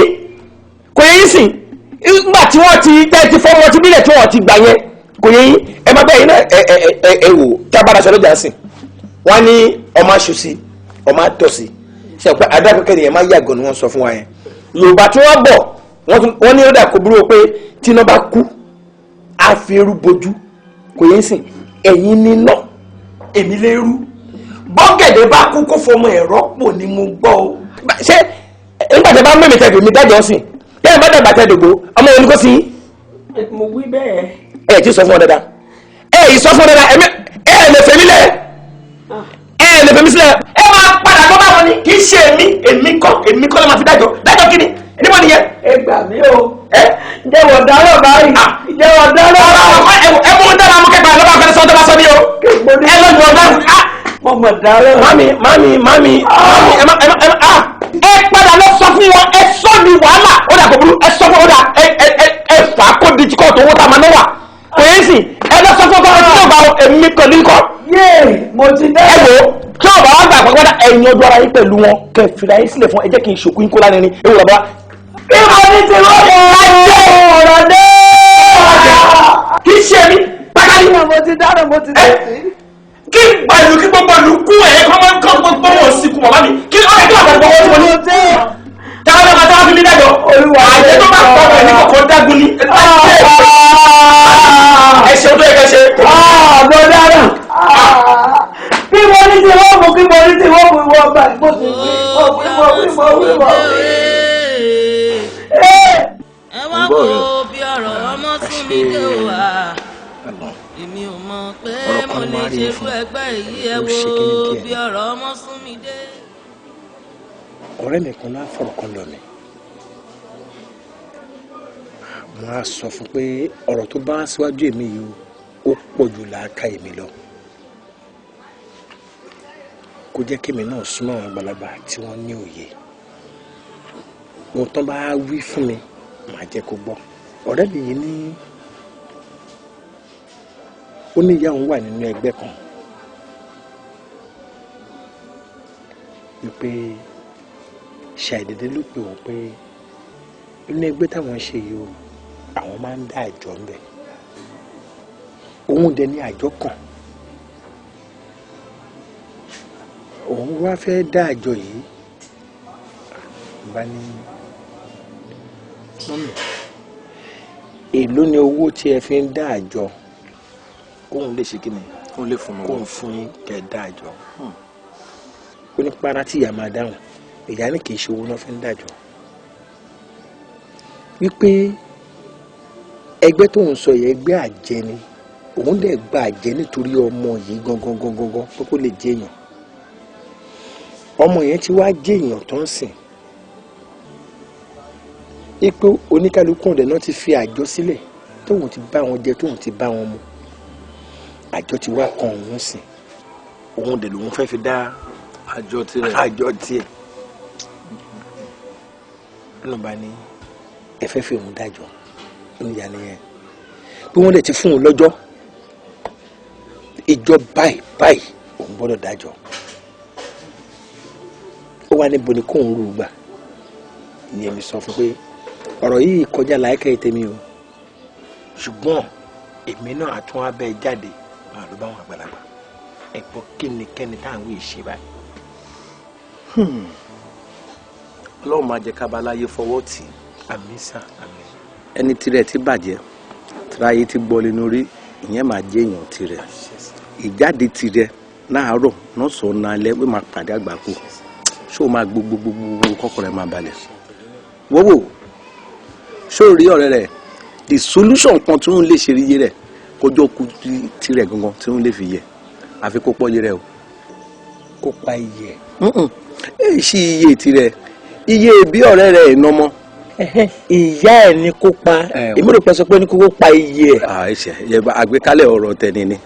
Speaker 13: kò yẹ yín sìn nígbà tí wọ́n ti tẹ́ ti fọ́mọ ti nílẹ̀ tí wọ́n ti gbà yẹn kò yẹ yín ẹ má bẹ́ẹ̀ yín náà ẹ wò tí a bá daṣọ lọ́jà sìn wọ́n ní ọmọ aṣọ sí ọmọ àtọ̀ sí ṣe pé adákẹ́kẹ́ nìyẹn má yàgò ni wọ́n sọ fún wa yẹn Yorùbá tí wọ́n bọ̀ wọ́n ní ó dà kó burú pé tí iná bá kú á fi eru bojú kò yẹ sìn ẹ̀yin níná èmi lè rú bọ́gẹ̀dẹ̀ bá kú kó fọmọ ẹ̀rọ pò ní mo gbọ́ o. ṣé nígbà tí a bá mẹ́mí tẹ̀dọ̀ mi dájọ́ sìn yẹ́n bá dàgbà tẹ̀dọ̀gbò ọmọ òní kò sí.
Speaker 9: mo wí bẹ́ẹ̀.
Speaker 13: ẹ ti sọ fún ọ dáadáa ẹ yìí sọ fún ọ dáadáa ẹ lè fẹ̀mí lẹ̀ ẹ lè fẹ̀mí sílẹ̀ ẹ máa padà tó bá wọn ni kì í ṣe èmi kọ́ ló máa fi dájọ́ kí ni ẹni mọ́ nìyẹn.
Speaker 9: ẹ gbà mí o jẹ́wọ́ dárò báyìí jẹ́wọ́ dárò.
Speaker 13: ẹ mú dára mú kẹta lọ́wọ́ àfẹnusọ tó bá sọ ní o ẹ lọ́jọ́ ọ̀dọ́
Speaker 9: mọ̀mọ̀ dárò.
Speaker 13: mami ẹ padà lọ sọ fún wọn ẹ sọ ní wàhálà ó dà kó burú ẹ sọ fún ó dà ẹ fà á kó di kóòtù owó tá a máa náwà kò yẹn sì ẹ lọ sọ fún ọkọ ọtí náà bá èmi pẹ̀lú ikọ́. mo ti dẹ́. ẹ wo tí ọba wa gbà pàpàdà ẹ̀yin ọjọ́ ara yín pẹ̀lú wọn kẹ́ fìlà yín sílẹ̀ fún ẹ jẹ́ kí n ṣòkú yín kó lárinrin ewu bàbá. bí mo ní ti rọ́ọ̀dù ajé ọ̀rọ̀ dé. kì í ṣe mi pàtàkì.
Speaker 10: mo ti dáná mo ti dẹ́ sí.
Speaker 13: kí pẹ̀lú kí gbogbo ìlú kú ẹ̀ kọ́ máa ń kọ́ gbogbo wọn sí kú bàbá mi kí ọ̀rẹ́ kí àgbàgbọ́ wọn tí mo ní. táwọn ọmọ táwọn fi mí dájọ́ àjẹ tó bá pọ̀ ẹ̀ ní kòkó dágún ní. ẹ ṣe tó yẹ kẹ ṣe.
Speaker 10: mo dáná. bí mo ní ti wọ́n mú kí mo ní ti wọ́n mú ìwọ̀n bá mo ti wí mo.
Speaker 1: ẹ wá wo bí ọ̀rọ̀ ọmọ sún mi dé wá èmi ò mọ̀ pé mo lè ṣerú ẹgbẹ́ yìí ẹ wo bí ọ̀rọ̀ ọmọ sún mi dé.
Speaker 7: ọ̀rẹ́ mi kan náà fọ̀rọ̀ kan lọ mi mo á sọ fún pé ọ̀rọ̀ tó bá síwájú èmi yìí ó pọ̀ jù láàká èmi lọ kó jẹ́ kémi náà súnmọ́ àwọn àgbàlagbà tí wọ́n ní òye ohun tó bá wí fún mi màá jẹ́ kó gbọ́ ọ̀rẹ́ mi yìí ní ó ní ìyá òun wà nínú ẹgbẹ́ kan wípé ṣàìdédé ló pè wọ́n pé inú ẹgbẹ́ táwọn ṣe yìí o àwọn máa ń dá àjọ ń bẹ̀ òun dẹ̀ ní àjọ kan òun wá fẹ́ dá àjọ yìí bá ní mọ́mì èló ni owó tí ẹ fi ń dá àjọ kóun lè ṣe kíni kóun lè fún mi kóun fún yín kẹ́ dá àjọ ó ní para tí ìyá máa dáhùn ìyá ní kì í ṣe owó náà fi ń dájọ wípé ẹgbẹ́ tóun sọ yẹ ẹgbẹ́ àjẹ́ ni òun dẹ̀ gba àjẹ́ nítorí ọmọ yìí gangan pé kó lè jẹ́ èèyàn ọmọ yẹn ti wá jẹ́ èèyàn tó ń sìn ipò oníkálukú ọ̀dẹ̀ náà ti fi àjọ sílẹ̀ tóun ti bá wọn jẹ tóun ti bá wọn mu àjọ ti wá kan òun sìn òun dẹ̀ lòun fẹ́ fi dá àjọ tiẹ̀ ló bá ní ẹ fẹ́ fi òun dájọ́ oníyà nìyẹn bí wọ́n dẹ̀ ti fún un lọ́jọ́ ìjọ báyìí òun gbọ́dọ̀ dájọ́ ó wá níbo ni kóun rú gbà ní èmi sọ fún pé ọ̀rọ̀ yìí kọjá láìka tèmi o ṣùgbọ́n èmi náà àtún abẹ́ jáde máa ló bá wọn àgbàlagbà ẹ̀pọ̀ kínníkẹ́ni táwọn ìṣe báyìí.
Speaker 14: ọlọ́run máa jẹ́ kábàláyé fọwọ́ tì í.
Speaker 7: àmín sà àmín.
Speaker 14: ẹni tirẹ̀ ti bàjẹ́ tíráyé ti gbọ́ lé lórí ìyẹn máa jẹ́ èèyàn tirẹ̀ ìjáde tirẹ̀ láàárọ̀ náà sọ ọ́nà alẹ́ pé máa pàdé àgbákò ṣé o máa gbogbo kọ́kọ́rẹ́ máa balẹ̀. wọ́wọ́ ṣé o rí ọ̀rẹ́ rẹ̀ the solution kan tí wọ́n lè ṣe iye rẹ̀ kọjọ́ ku tirẹ̀ gangan tí wọ́n lè fi yẹ àfi kó pọ́ iye rẹ̀ o.
Speaker 7: kó pa iye
Speaker 14: ẹ̀ ṣí iye tirẹ̀ iye bí ọ̀rẹ́ rẹ̀ ìnàmọ́.
Speaker 7: ìyá ẹ̀ ní kó pa èmi rò pé sọ pé ní kó pa iye ẹ̀.
Speaker 14: àìṣe àgbékalẹ̀ ọ̀rọ̀ tẹ̀ni ni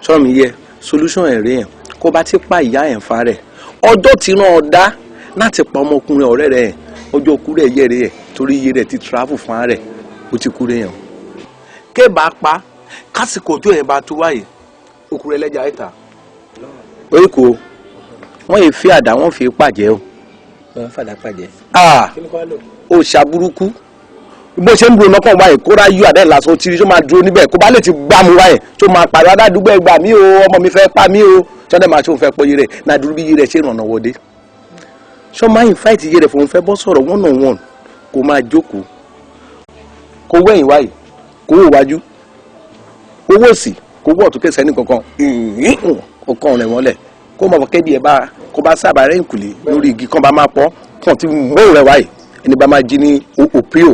Speaker 14: sọ́mi yẹ solution ẹ̀ rí yẹn kó bá ti pa ìyá ẹ̀ ń fa rẹ̀ ọjọ́ tí ràn ọ́ dá láti pa ọmọkùnrin ọ̀rẹ́ rẹ̀ ọjọ́ kú rẹ̀ yẹ̀ rẹ̀ torí iye rẹ̀ ti travel fún ara rẹ̀ ó ti kú rẹ̀ yẹn.
Speaker 7: kébà pa kásìkò tó yẹn bá tó wáyé okùnrin ẹlẹ́jà ìta.
Speaker 14: orí kò wọ́n yìí fi àdá wọ́n fi pàjẹ́ o.
Speaker 7: wọ́n fàdá pàjẹ́.
Speaker 14: ó ṣàbúrúkú bó ṣe ń dúró lọ́kàn wáyé kó rá yú àdá ìlàsọ tí tó máa dúró níbẹ̀ kó bá lè ti gbá mu wáyé tó máa pàrọ̀ adádúgbò ẹgbà mí o ọmọ mi fẹ́ pa mí o sọ́dẹ̀ máa tó ń fẹ́ pọ̀ yé rẹ̀ náà dúró bí yé rẹ̀ ṣe ìrànà wọlé. sọ máa ń fáìtì yé rẹ̀ fòun fẹ́ bọ́ sọ̀rọ̀ one on one kó máa jókòó kó wẹ̀yìn wáyé kó wò wájú kó wò sí kó wọ̀ tó kẹsẹ̀ ní kankan ọkàn rẹ̀ wọ́lẹ̀ kó mọ̀ kẹ́bi ẹ̀ bá kó bá sábà rẹ̀ nkùlé lórí igi kan bá máa pọ̀ kàn ti mú rẹ̀ wáyé ẹni bá máa jí ní òpíò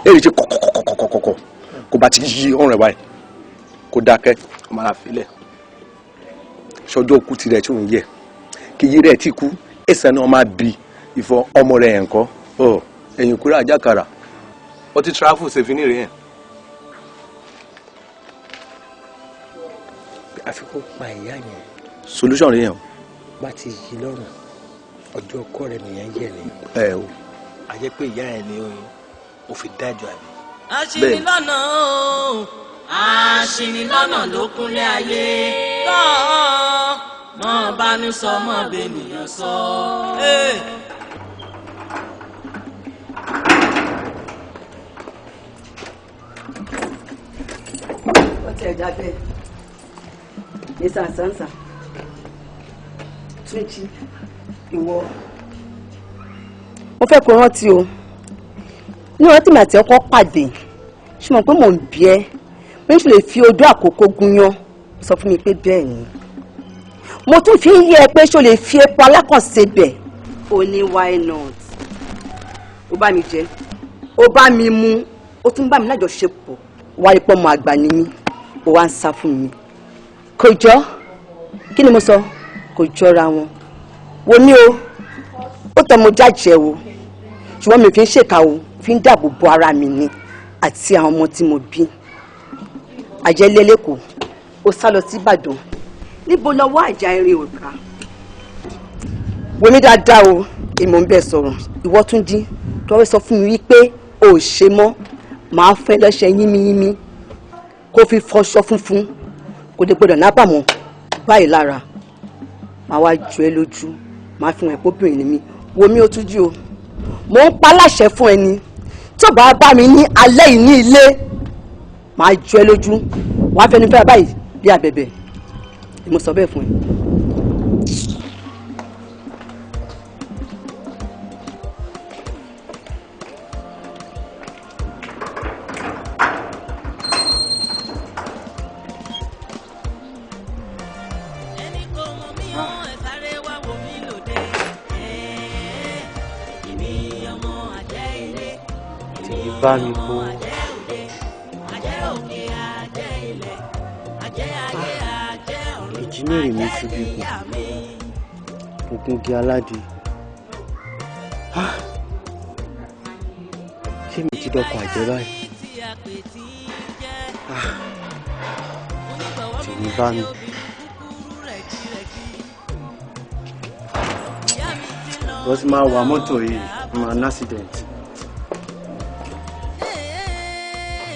Speaker 14: èrè ṣe kọ̀kọ̀kọ̀kọ̀kọ̀ kó bá ti yí ọ̀rùn rẹ̀ báyìí kó dákẹ́ kó máa filẹ̀ sọjọ́ kú tirẹ̀ tí òun yẹ kí yí rẹ̀ ti kú ẹ̀sẹ̀ náà máa bi ìfọ ọmọ rẹ̀ yẹn kọ́ ẹ̀yìn kúrẹ́ àjàkàrà
Speaker 7: ó ti travel ṣe fi ní rẹ̀ yẹn.
Speaker 14: àfikún pa ìyá yẹn solution rẹ̀ yẹn o.
Speaker 7: bá ti yí lọ́rùn ọjọ́ ọkọ rẹ̀ nìyẹn yẹ̀ ni.
Speaker 14: o
Speaker 7: a jẹ́ pé ìyá ẹ̀ ni ó fi dájọ́ àbí.
Speaker 1: aṣinilọ́nà o aṣinilọ́nà ló kúnlẹ̀ ayé lọ́ọ̀ mọ́ bánú sọ mọ́ bènìyàn sọ.
Speaker 15: ó tẹ̀ jáde ní sàǹsàǹsà Túnjí ìwọ. mo fẹ́ kó rántí o ní ọ̀rọ̀ tí màá ti ọkọ̀ pàdé ṣé mo pé mò ń bí ẹ́ mo ń ṣe lè fi odó àkókò gúnyán sọ fún mi pé bẹ́ẹ̀ ni mo tún fi ń yẹ ẹ pé ṣó lè fi epo alákànṣebẹ̀ ó ní why not ó bá mi jẹ ó bá mi mu ó tún bá mi lájọṣepọ̀ wáyé pọ́ mọ àgbà ni mí ó wá ń sá fún mi kò jọ kí ni mo sọ kò jọra wọn wo ní o ó tọ́ mo jájẹ o ṣùgbọ́n mi fi ń ṣèkà o fi ń dáàbò bo ara mi ni àti àwọn ọmọ tí mo bí àjẹlé lẹ́kọ̀ọ́ ó sá lọ sí Ìbàdàn níbo lọ́wọ́ àjà irin òkà wo mi dáadáa o èmi ń bẹ sọ̀rọ̀ ìwọ tún dín tọ́wọ́ sọ fún mi wípé o ò ṣe mọ́ màá fẹ́ lọ́ṣẹ yínmíyínmí kó fi fọṣọ funfun kó dé gbọdọ̀ lábàmọ́ báyìí lára màá wá jọ ẹ lójú màá fi hàn ẹ̀pọ́bìnrin ni mi wo mi ó tún jí o mò ń pa láṣẹ fún ẹni tó bá bá mi ní alẹ́ yìí ní ilé màá jọ ẹ lójú wàá fẹnu fẹ́ báyìí bí abẹ̀bẹ̀ mo sọ bẹ́ẹ̀ fún ẹ.
Speaker 11: bá mi kó. ìjímèrè mi ṣubú ogun di aládìí. ṣé mi ti dọkọ àjẹ́ báyìí? tèmi bá mi. wọ́n ti máa wa mọ́tò yìí máa ní accident.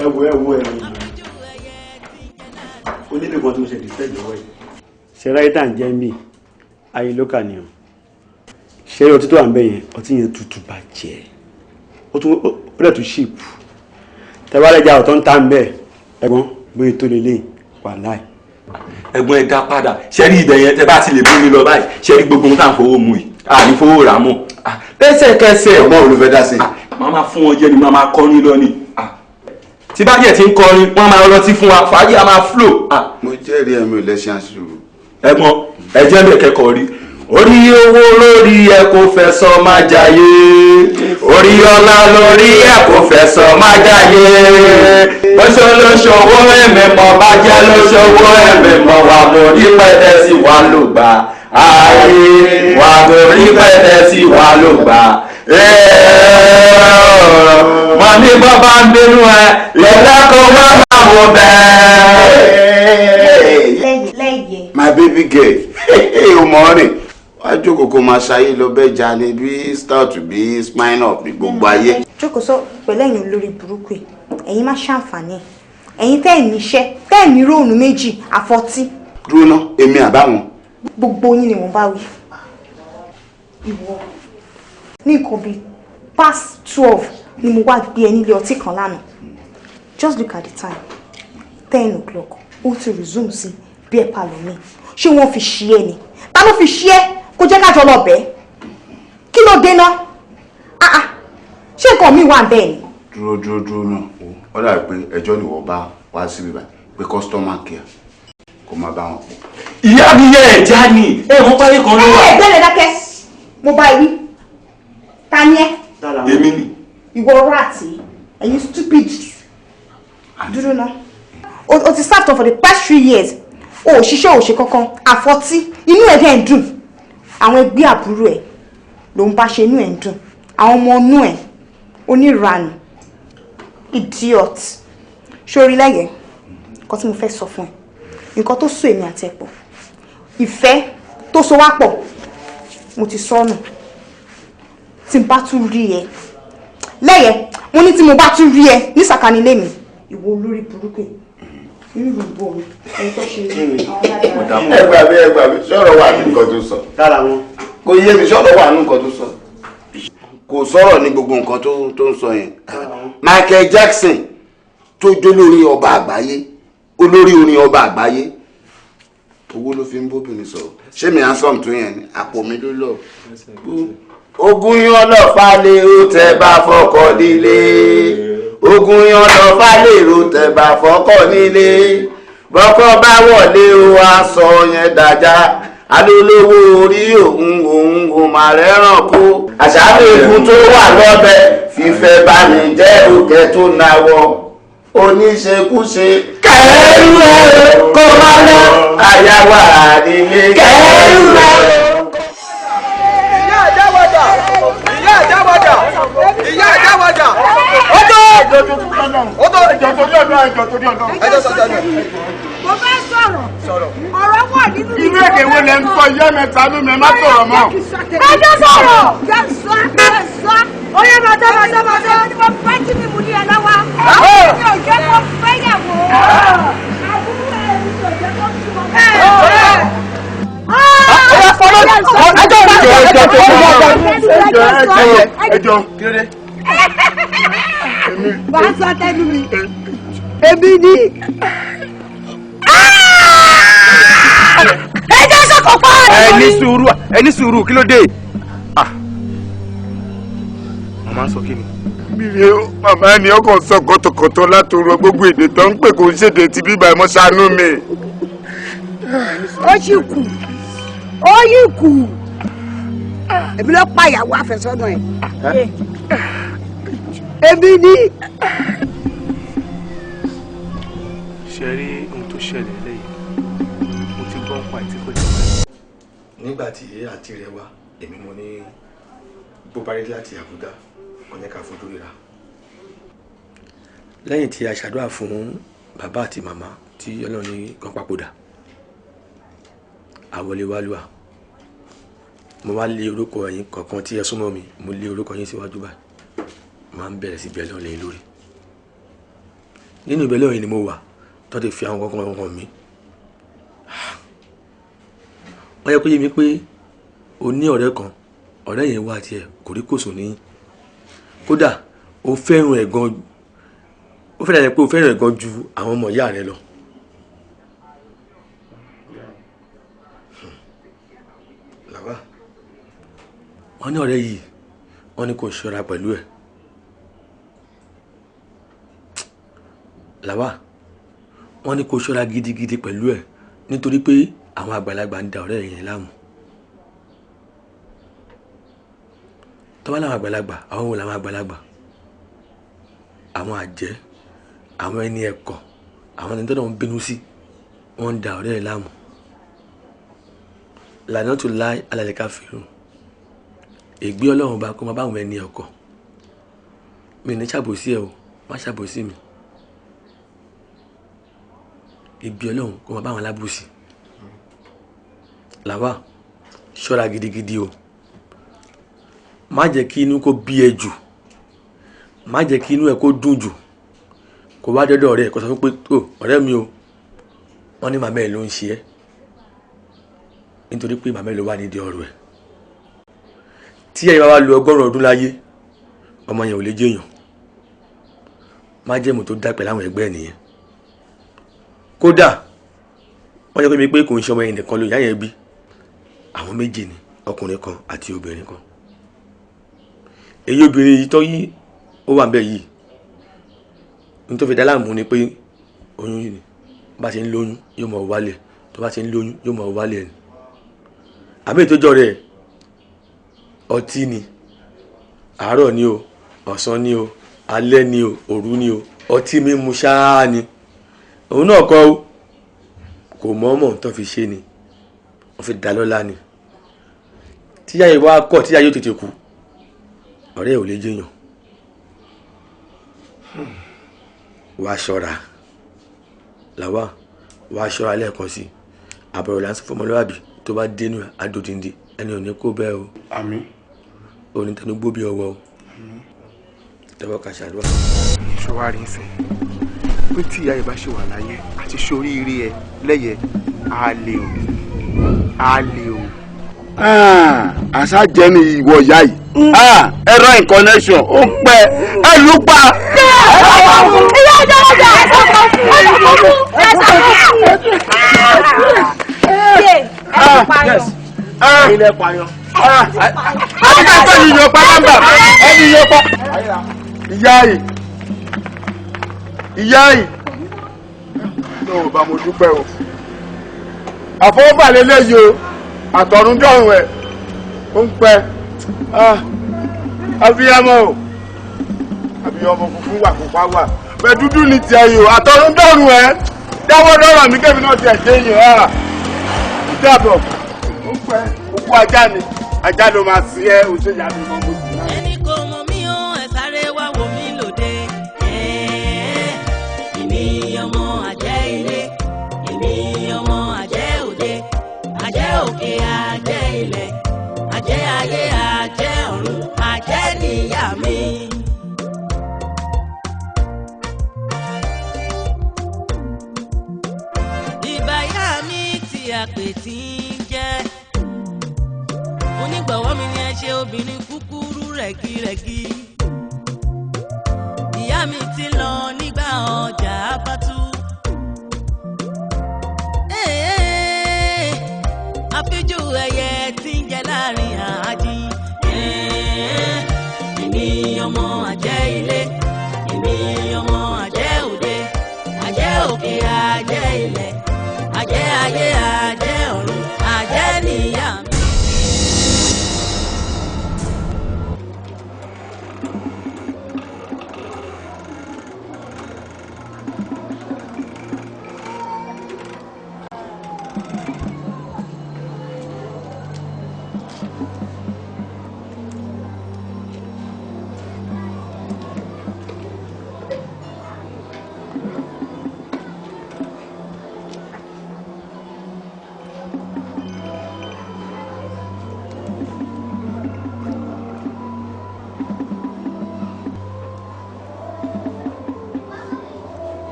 Speaker 16: ẹ wo ẹ̀yin onílé kan tí mo ṣe dìfẹ́ lọ́wọ́ yìí. ṣe ráyítà ń jẹ́ mí ayé lókà ni o ṣe ọtí tó wà ń bẹ̀ yẹn ọtí yẹn tutù bàjẹ́ ó rẹ̀ tún ṣìpù tẹ́wálẹ́jà ọ̀tọ́ ń ta ń bẹ̀ ẹ̀gbọ́n bóyá tó lélẹ̀ wà láì.
Speaker 5: ẹ̀gbọ́n ẹ dá padà ṣe rí ibẹ̀ yẹn tẹ́ bá ti lè bú mi lọ báyìí ṣe rí gbogbo ohun tá à ń fowó mu yìí àní fowó rà mọ́ lẹ́sẹ̀kẹsẹ̀
Speaker 4: ọmọ olùfẹ́ dá sí.
Speaker 5: màá máa fún wọn jẹ ni màá máa kọrin lọ ni tí bá jẹ́ ti ń kọrin wọ́n máa rọtí fún wa fàájì á máa flow.
Speaker 4: mo jẹ́rìí ẹ̀mí ò lẹ́sìn àṣìrò.
Speaker 5: ẹ̀gbọ́n ẹ̀jẹ̀ bẹ̀ kẹ́kọ̀ọ́ rí orí owó lórí ẹ kò fẹ́ sọ má jayé orí ọlá lórí ẹ kò fẹ́ sọ má jayé bọ́sọ̀ lóṣòwò ẹ̀mẹ̀mọ̀ bá jẹ́ lóṣòwò ẹ̀mẹ̀mọ̀ wà mórí pẹ́ẹ́tẹ́ sí wa ló gbà ayé wà mórí pẹ́ẹ́tẹ́ sí wa ló gbà mọ ní bàbá ń bínú ẹ lẹ́lẹ́kọ̀ọ́ wá máa wọ bẹ́ẹ̀.
Speaker 4: my baby girl o mọ̀ rìn wá jókòó kó máa ṣayé lọ bẹ́ẹ̀ já ni bí start bí spine up ní gbogbo ayé.
Speaker 17: jókòó sọ pẹ̀lú ẹ̀yin olórí burúkú ẹ̀yin má ṣàǹfààní ẹ̀yin tẹ́ ẹ̀ níṣẹ́ tẹ́ ẹ̀ ní róònù méjì àfọtí.
Speaker 4: dúró ná èmi àbáwọn.
Speaker 17: gbogbo yín ni wọ́n bá wí. ìwọ ní nǹkan bíi past 12 ni mo wá gbé ẹ nílé ọtí kan lánàá just look at the time 10 o'clock ó ti resume sí beer parlour mi ṣé wọ́n fi ṣí ẹ ni ta ló fi ṣí ẹ kó jẹ́ kájọ lọ bẹ́ẹ̀ kí ló dé ná ṣé nǹkan mi wà bẹ́ẹ̀ ni.
Speaker 4: dúró náà ó dàbí pé ẹjọ́ ni wọ́n bá wá síbi báyìí pé customer care kó má bá wọn pọ̀.
Speaker 5: ìyá mi yẹ ẹja ni ẹ wọ́n parí kan ló wà.
Speaker 17: ẹ bẹ́ẹ̀ dákẹ́ mo bá yí ta ni ẹ.
Speaker 5: èmi ni.
Speaker 17: ìwọ ráàtì ẹ̀yin stupid dúró náà o ti start off for the past 3 years o ò ṣiṣẹ́ ò ṣe kankan àfọtí inú ẹ̀ dẹ̀ ń dùn àwọn ẹgbẹ́ àbúrò ẹ̀ ló ń bá ṣe inú ẹ̀ ń dùn àwọn ọmọ inú ẹ̀ oníranù idiot ṣorí lẹ́yẹ̀ nǹkan tí mo fẹ́ sọ fún ẹ nǹkan tó so èmi àti ẹ pọ̀ ìfẹ́ tó so wá pọ̀ mo ti sọnù tí n bá tún rí ẹ lẹ́yẹ̀ mo ní tí mo bá tún rí ẹ ní sàkánilé mi ìwọ olórí burúkú inú gbogbo ẹni tó ṣe
Speaker 12: ẹ gbà mí sọ̀rọ̀ wà ní nǹkan tó sọ.
Speaker 16: dára wọn.
Speaker 12: kò yé mi sọ̀rọ̀ wà ní nǹkan tó sọ. kò sọ̀rọ̀ ní gbogbo nǹkan tó ń sọ yẹn. Michael Jackson tó jó lórí ọba àgbáyé olórí orin ọba àgbáyé owó ló fi ń bóbìnrin sọ̀rọ̀ ṣé mi handsome tó yẹn ni àpò mi ló lọ. ogun yan lọ́fà lè ó tẹ bá fọkọ nílé ogun yan lọ́fà lè ó tẹ bá fọkọ nílé bọ́kọ bá wọlé o aṣọ yẹn dájà alólówó orí òun kò má rẹ́ràn kó àṣàlẹ̀ ikú tó wà lọ́bẹ̀ fífẹ́ bá mi jẹ́ òkè tó náwó oníṣekúṣe kẹ́rù ẹ̀ kó má lọ àyàwó àdìlé kẹ́rù ẹ̀.
Speaker 5: ìyá àjáwájà ìyá àjáwájà ìyá àjáwájà ó tó ẹjọ́ torí ọ̀dọ́ ẹjọ́ sọ̀tọ̀ náà.
Speaker 18: mo fẹ́ sọ̀rọ̀ ọ̀rọ̀ wà nínú
Speaker 12: irú èdè wo lẹ ń sọ ìyá mẹ́ta ló mẹ́ má sọ̀rọ̀ mọ́.
Speaker 18: ẹjọ́ sọ̀rọ̀ jẹ́ sọ oyè màdá ni mo fẹ́ tí mi mú ní ẹ lọ́wọ́ mi ò jẹ́ kó fẹ́ yàwó àbúrò ẹ̀ mi ò jẹ́ kó túmọ̀
Speaker 12: ẹjọ́ kí ló dé.
Speaker 18: bá a sọ tẹnu mi èmi ni. ẹjọ́ sọ̀kọ̀ pa ọ́.
Speaker 14: ẹ ní sùúrù kí ló dé. màmá sọ kí ni.
Speaker 12: bíi màmá ni ọkàn sọ kọ̀tọ̀kọ̀tọ̀ látòrò gbogbo èdè tó ń pè kó ń ṣèdè tí bíbá ẹ mọ́ ṣàánú mi.
Speaker 18: ó sì kù ó yìí kù èmi ló pa ìyàwó àfẹ́sọ́nà ẹ̀ èmi ni.
Speaker 14: ṣe rí ohun tó ṣẹlẹ̀ lẹ́yìn mo ti gbọ́ pa ìtí kò jẹ́ wáyé.
Speaker 19: nígbà tí àti rẹ wá èmi mo ní bó bá rí láti Àbújá kò ní ká fojú ríra. lẹ́yìn tí a ṣàdúrà fún bàbá àti màmá tí Ọlọ́run ní kan papòdà àwọlé wálúwà mo wá lé orúkọ ẹ̀yin kọ̀ọ̀kan tí ẹ súnmọ́ mi mo lé orúkọ yín síwájú báyìí máa ń bẹ̀rẹ̀ sí bẹ̀rẹ̀ lọ́rùn lẹ́yìn lórí nínú ìbẹ̀lẹ̀ ọ̀yìn ni mo wà tó ti fi àwọn kankan hàn mí wọ́n yẹ kó yé mi pé o ní ọ̀rẹ́ kan ọ̀rẹ́ yẹn wá tiẹ̀ kò rí kòsò ní kódà o fẹ́ràn ẹ̀ gan ó fẹ́ràn ẹ̀ pé o fẹ́ràn ẹ̀ gan ju àwọn ọmọ ìyá rẹ lọ. làwa wọ́n ní ọ̀rẹ́ yìí wọ́n ní kò ṣọ́ra pẹ̀lú ẹ̀ làwa wọ́n ní kò ṣọ́ra gidigidi pẹ̀lú ẹ̀ nítorí pé àwọn àgbàlagbà ń da ọ̀rẹ́ yẹn láàmú tọ́wọ́ làwọn àgbàlagbà àwọn wo làwọn àgbàlagbà àwọn àjẹ́ àwọn ẹni ẹ̀kọ́ àwọn ẹni tó náà ń bínú sí wọ́n ń da ọ̀rẹ́ yẹn láàmú lànà tó láì alẹ́ ká fèrè ègbé ọlọ́run bá kó máa bá àwọn ẹni ọkọ̀ mi ní ṣàbòsí ẹ o má ṣàbòsí mi ègbé ọlọ́run kó máa bá àwọn alábòsí làwa ṣọ́ra gidigidi o má jẹ́ kí inú kó bí ẹ jù má jẹ́ kí inú ẹ kó dùn jù kó wá dọ́dọ̀ ọ̀rẹ́ ẹ kó sọ fún pé tó ọ̀rẹ́ mi o wọ́n ní màmá ẹ ló ń ṣe ẹ́ nítorí pé màmá ẹ ló wà nídìí ọ̀rọ̀ ẹ̀ tí ẹ̀yin bá wá lu 100 ọdún láyé ọmọ yẹn ò lè jẹ́yàn má jẹ́ mọ̀ tó dá pẹ̀lú àwọn ẹgbẹ́ ẹ̀ nìyẹn kódà wọ́n jẹ́ pé mi pé kò ń ṣe ọmọ yẹn nìkan ló ìyá yẹn bí àwọn méjì ni ọkùnrin kan àti obìnrin kan èyí obìnrin yìí tó yí ó wà bẹ́ẹ̀ yìí ní tó fi dá láàmú ni pé oyún yìí bá ṣe ń lóyún yóò mọ̀ wálẹ̀ tó bá ṣe ń lóyún yóò mọ̀ wálẹ̀ ni àmì ìtọ́jọ́ rẹ̀ ọtí ni àárọ̀ ni o ọ̀sán ni o alẹ́ ni o òru ni o ọtí mímu ṣáá ni òun náà kọ́ o kò mọ̀ọ́mọ̀ tó fi ṣe ni wọ́n fi dá lọ́lá ni tíyá yìí wá kọ̀ tíyá yóò tètè kú ọ̀rẹ́ ò lè jẹ́yàn wá ṣọ́ra làwa wá ṣọ́ra lẹ́ẹ̀kan sí àbẹ̀rẹ̀ láti fọmọlúwàbí tó bá dénú àdòdìndì ẹni ò ní kó bẹ́ẹ̀ o
Speaker 12: àmín
Speaker 19: òní tẹnu gbó bí ọwọ́ o tẹ́wọ́ ká ṣàdúrà.
Speaker 14: ṣọwárí ń sìn
Speaker 20: pé tí ìyá yìí bá ṣe wà láyé àti ṣoríire ẹ lẹ́yẹ á lè o á lè o.
Speaker 4: àṣà jẹ́ ní ìwọ ìyá yìí ẹ̀rọ inconnection ó pẹ́ ẹ lù pa.
Speaker 13: ilé pààyàn.
Speaker 4: akẹ́kọ̀ọ́ yìí yóò pa nọ́mbà ẹni yóò pa. ìyá yìí lóò bá mo dúpẹ́ o àfọwọ́fà lélẹ́yìí o àtọ̀run dọ̀rùn ẹ̀ ó ń pẹ́ abiyamọ o abiyamọ funfun wà kópa wà bẹ́ẹ̀ dúdú ni tiẹ̀ yìí o àtọ̀run dọ̀rùn ẹ̀ dáwọ́ dọ́rọ̀ mi kébì náà tiẹ̀ dé yìí dàbọ̀ ó ń pẹ́ òkú ajá ni ajá ló máa sí ẹ òṣèjà mi mọ́ mọ́.
Speaker 1: ẹni kò mọ̀ mí o ẹ sáré wá wò mí lóde èmi ọmọ àjẹ́ ilé èmi ọmọ àjẹ́ òde àjẹ́ òkè àjẹ́ ilẹ̀ àjẹ́ ayé àjẹ́ ọ̀run àjẹ́ níyà mi. ìbáyà mi tí a pè tí ń jẹ́ onígbọ̀wọ́ mi ni ẹ ṣe obìnrin kúkúrú rẹ̀gírẹ̀gí ìyá mi ti lọ nígbà ọjà bá tú. àfijù ẹyẹ tí ń jẹ láàrin àájí èmi ọmọ àjẹ́ ilé èmi ọmọ àjẹ́ òde àjẹ́ òkè àjẹ́ ilẹ̀ àjẹ́ ayé àjẹ́ ọ̀run àjẹ́ níyà mi.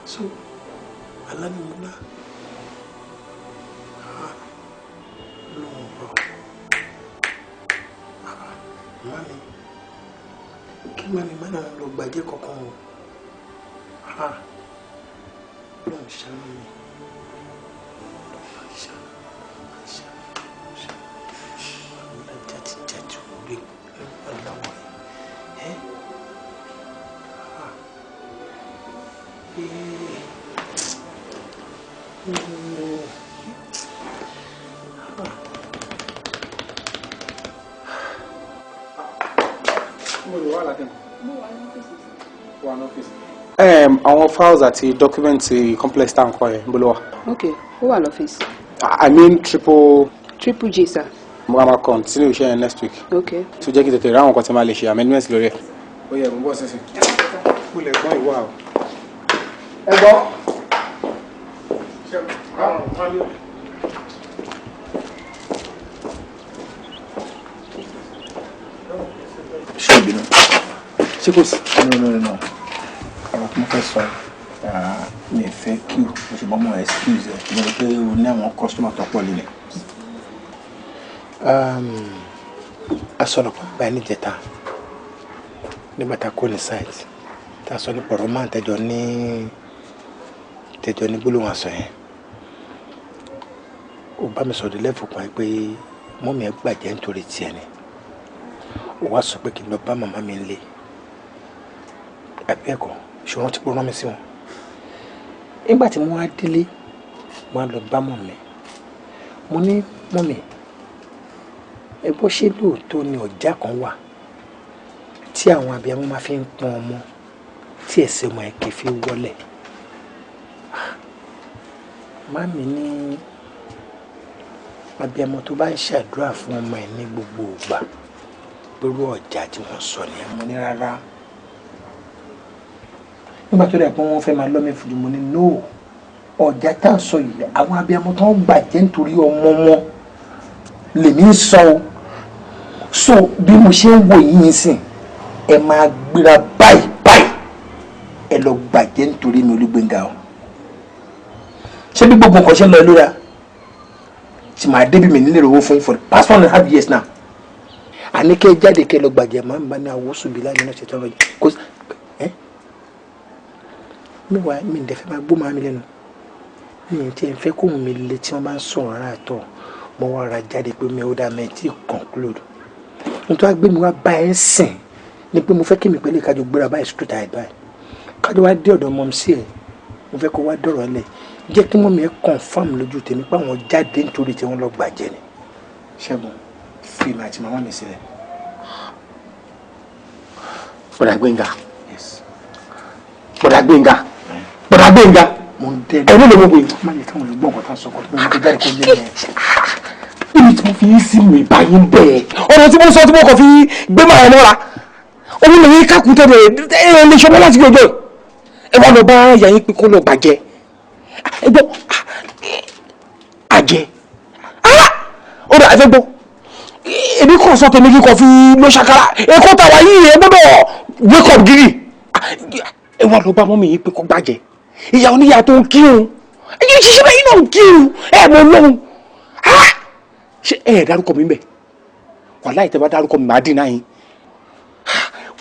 Speaker 20: So, Alamula. No, bro. Mami, kí mami má náà lọ gbàjẹ́ kankan o. Lọ́n ṣàánú mi. Lọ́n ṣàánú mi. Àwọn jàtijàti orí aláwọ̀ ẹ̀.
Speaker 21: Àwọn files àti documents complex tá à ń kọ ẹ̀ ń bolo wa.
Speaker 22: Okay, ó wà lọ́fíìsì.
Speaker 21: I mean triple
Speaker 22: G sir.
Speaker 21: mo máa continue iṣẹ́ yẹn next week.
Speaker 22: Okay.
Speaker 21: So jẹ́ kí tètè ráwọn kan tí máa lè ṣe amendments lórí ẹ̀. Ó yẹ mo bọ́ sísìn. Mo lè gbọ́n ìwà o. Ẹ gbọ́.
Speaker 20: Ṣé ìbínú? Ṣé kò sí? No. Ọ̀rọ̀ tí mo fẹ́ sọ mi ò fẹ́ kí o ṣùgbọ́n mo excuse ẹ̀ mo rò pé o ní àwọn customer tó pọ̀ lílẹ̀. A sọ̀rọ̀ pàpà ẹni jẹta nígbà tá a kó ní site tá a sọ ní pọ̀rọ̀ máa ń tẹjọ ní gbólóhùn àṣọ yẹn ó bá mi sọ̀rọ̀ lẹ́fù kan pé mọ́mí ẹ gbàjẹ́ nítorí tiẹ̀ ni ó wá sọ pé kí n lọ bá màmá mi lé àbí ẹ̀kọ́ ṣòro tí kò rán mi sí wọn nígbà tí mo wá délé mo á lọ bá mọ̀mí mo ní mọ̀mí ẹ bó ṣe lóòótọ́ ni ọjà kan wà tí àwọn abiyamọ máa fi ń pọn ọmọ tí ẹsẹ̀ ọmọ ẹ̀ kì í fi wọlé màmí ní abiyamọ tó bá ń ṣàdúrà fún ọmọ ẹ̀ ní gbogbo ìgbà lórí ọjà tí wọ́n sọ ni mo ní rárá nígbà tó dẹ̀ pé wọ́n fẹ́ máa lọ́mí fún mi ní no ọjà tá à ń sọ yìí àwọn abiyamọ tó ń gbàjẹ́ nítorí ọmọ wọn lèmi ń sọ o so bí mo ṣe ń wò yín sìn ẹ máa gbéra báyìí ẹ lọ gbàjẹ́ nítorí mi Olúgbénga o ṣé bí gbogbo nǹkan ṣe ń lọ lóra tí màá débi mi nílé owó fún yín for the past 1.5 years now àní kẹ́ ẹ jáde kẹ́ ẹ lọ gbàjẹ́ máa ń bá ní àwòsù bí láyé náà ṣe tọrọ jẹ kó meanwhile mi dẹ̀ fẹ́ máa gbó máa mi lẹ́nu mi tí ẹ fẹ́ kóhun mi le tí wọ́n bá ń sọ̀rọ̀ ara àtọ̀ mo wá ra jáde pé mi ò dá mi tí conclude nítorí gbé mi wá bá ẹ sìn ni pé mo fẹ́ kí mi pẹ̀lú ìkájọ gbéra báyìí straight ahead báyìí kájọ wá dé ọ̀dọ̀ mọ́ sí ẹ̀ mo fẹ́ kó wá dọ̀rọ̀ lẹ̀ jẹ́ kí mọ́ mi ẹ̀ confam lójú tèmi pé àwọn jáde nítorí tí wọ́n lọ gbàjẹ́ ni Ṣẹ́gun fi mi àti màmá mi sílẹ̀.
Speaker 13: Bọ̀dà Gbénga Bọ̀dà Gbénga Bọ̀dà Gbénga ẹni lè mọ̀ pé
Speaker 20: má lè káwọn olùgbọ́n kan tá a sọ kọ́ tó bẹ́ẹ̀ ní kó jáde kó yé mi
Speaker 13: ibi tí mo fi yín sí mi báyìí ń bẹ̀ ọ̀rọ̀ tí mo sọ tí mo kàn fi gbé màá ẹ̀ mọ́ra omi lè yín kákùn tẹ̀lé ẹ̀ lè ṣọmọ láti gbẹjọ́ ẹ wá lọ bá ìyá yín pé kó lọ gbàjẹ́ ẹ gbọ́ àjẹ́ ó dà ẹ fẹ́ gbọ́ èmi kàn sọ tèmi kí n kàn fi lọ ṣàkàrà èkó tàwa yìí ẹ gbọ́dọ̀ wake up gírì ẹ wá lọ bá mọ́mí yín pé kó gbàjẹ́ ìyá oníyà tó ń kírun ẹ̀yin ṣiṣẹ́ bẹ́ẹ̀ náà ń kírun ẹ̀ mọ̀ lóhun ṣé ẹ̀ dárúkọ mi bẹ̀ wàláhì tẹ́ bá dárúkọ mi máa dín náà yín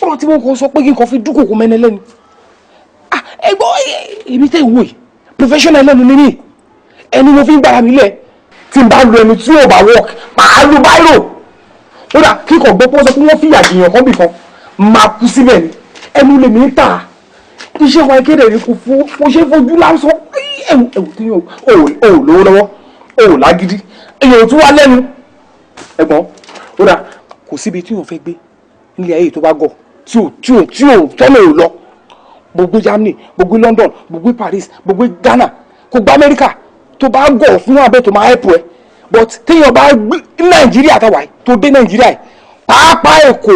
Speaker 13: ọ̀rọ̀ tí wọ́n kàn sọ pé kí n kàn fi dúkòkò mẹ́ni lẹ́nu ẹ gbọ́ èmi tẹ́ ìwò yìí professional lẹ́nu ní ní ẹni mo fi ń gbára mi lẹ̀ tí n bá lu ẹni tí ò bá work màá lu báírò ó dà kíkọ̀ gbọ́ pé wọ́n sọ pé wọ́n fi ìyàjìyàn kan bì kan máa kú síbẹ̀ ni ẹnu lèmi ń tà iṣẹ́ wa kéde ní kò fún mo ṣe fojú lásán ẹ̀wù tí ò lówó lọ́wọ́ ò lágídí èèyàn tún wá lẹ́nu ẹ̀gbọ́n ó dà kò síbi tí yóò fẹ́ gbé nílé ayé tó bá gọ̀ tí ò tọ́lẹ̀ ò lọ gbogbo Germany gbogbo London gbogbo Paris gbogbo Ghana kò gba America tó bá gọ̀ fún abẹ́ tó máa help ẹ but téèyàn bá gbé Nàìjíríà táwa tó dé Nàìjíríà pàápàá Èkó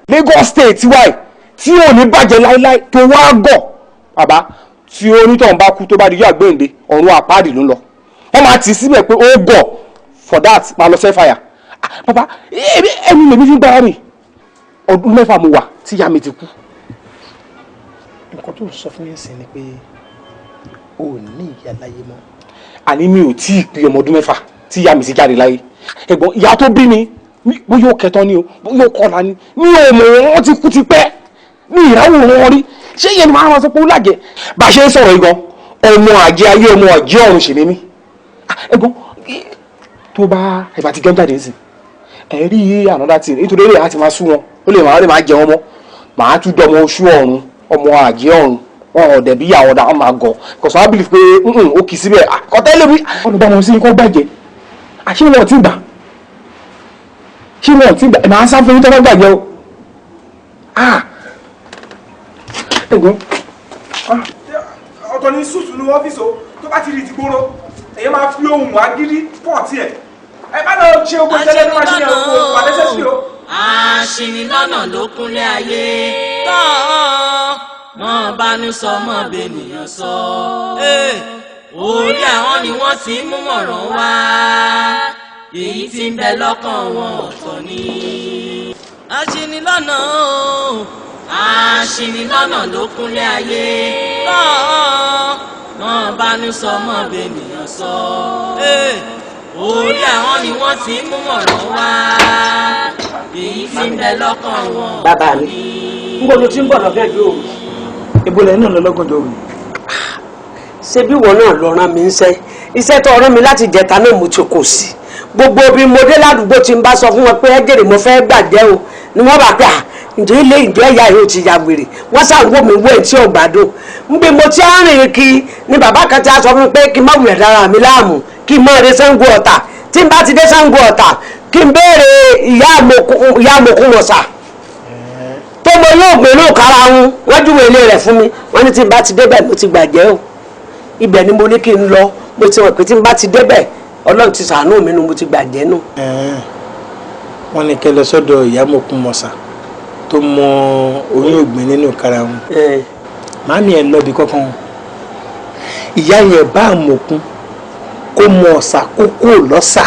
Speaker 13: Lagos State wáyé tí ò ní bàjẹ́ láíláí tó wá gọ̀ bàbá tí onítọ̀hún bá kú tó bá di yóò àgbéǹde ọ̀run àpáàdì ló ń lọ wọ́n máa tì í síbẹ̀ pé ó gọ̀ for that máa lọ sẹ́fàyà bàbá ẹni lèmi fi gbára mi ọdún 6 mo wà tí ìyá mi ti kú.
Speaker 20: nǹkan tó ń sọ fún mi sìn ni pé o ò ní ìyá láyé mọ́.
Speaker 13: àní mi ò tí ì pé ọmọ ọdún 6 tí ìyá mi ti jáde láyé ẹ̀gbọ́n ìyá tó bí mi bóyá ó kẹtọ ni o bóyá ó kọlà ni mi ò mọ̀ wọ́n ti kú ti pẹ́ mi ìráwọ̀ wọn rí ṣé ìyẹn ni màá sọ pé ó lájẹ bá a ṣe ń sọ̀rọ̀ yìí gan ọmọ àjẹ ayé ọmọ àjẹ ọ̀run ṣì ní mí ẹ̀gbọ́n tó bá ẹ̀bà ti gán jáde nísìn ẹ̀ rí ànádá tì nítorí èrè àti máa sú wọn ó lè máa jẹ wọn mọ́ màá tún dọ̀ ọmọ oṣù ọ̀run ọmọ àjẹ ọ̀run wọn ò dẹ̀ bí àwọn ọ̀dà wọn máa gọ̀ kọ̀sọ̀ á bìlì pé ó kì í síbẹ̀ kọ́tẹ́lẹ̀ bí ọ̀nà bá wọn sí kọ́ gbàjẹ́ àṣé wọn ti gbà ṣé wọn ti gbà ẹ̀ máa ń sá fún yín tó bá gbàjẹ́ o ẹ̀gbọ́n
Speaker 2: ọ̀tọ̀ ní sùtù ní ọ́fíìsì o tó bá ti rí ìdìgbòrò èyí máa fi ohun agídí pọ̀ tiẹ̀ ẹ bá lọ ṣe ogun tẹ́lẹ̀ ní máa ṣe yẹn o wà lẹ́sẹ̀ sí o.
Speaker 1: aṣinilọ́nà ló kúnlẹ̀ ayé tán mọ́ bánú sọ mọ́ bẹ́nìyàn sọ orí àwọn ni wọ́n ti ń mú mọ̀ràn wá èyí tí ń bẹ lọ́kàn wọn ọ̀tọ̀ ni. aṣinilọ́nà aṣinilọ́nà ló kúnlẹ̀ ayé tán mọ́ bánú sọ mọ́ bẹ́nìyàn sọ orí àwọn ni wọ́n ti ń mú mọ̀ràn wá èyí tí ń bẹ lọ́kàn wọn.
Speaker 9: bàbá mi n kò ló ti ń bọ̀ lọ́gànjọ́ òru.
Speaker 20: ibo lẹ́yìn náà lọ́gànjọ́ òru.
Speaker 9: ṣé bí wọn náà lọ rán mi ń ṣe iṣẹ́ tó rán mi láti jẹta náà mo ti kò sí gbogbo bí mo dé ládùúgbò tí n bá sọ fún wọn pé ẹ jèrè mo fẹ́ gbàjẹ́ o ni wọ́n bá pẹ́ ǹjẹ́ ilé ìjọ ìyá yóò ti ya wèrè wọ́n ṣàwọ́ mi wọ́ etí ọ̀gbádùn ngbé mo ti rìn kí ni bàbá kan ti sọ fún mi pé kí n má wulẹ̀ dára mi láàmú kí n má re Ṣàngó Ọ̀tà tí n bá ti dé Ṣàngó Ọ̀tà kí n béèrè ìyá àmọ̀kún mọ̀sà tó mo yóò gbé lóò kára wọn wọ́n júwe ilé rẹ̀ fún mi wọ́n ní tí n bá ti débẹ̀ mo ti gbàjẹ́ o ibẹ̀ ni mo ní kí n lọ mo ti mọ̀ pé tí n bá ti débẹ̀ Ọlọ́run ti ṣàánú mi nu mo ti gbàjẹ́ nù.
Speaker 20: wọ́n ní kẹ́ lọ sọ́dọ̀ ìyá àmọ̀kún mọ̀sà tó mọ oyún ògbìn nínú kára wọn màámi ẹ lọ bí kankan ìyá yẹn bá àmọ̀kún kó mọ ọ̀sà kókó lọ́sà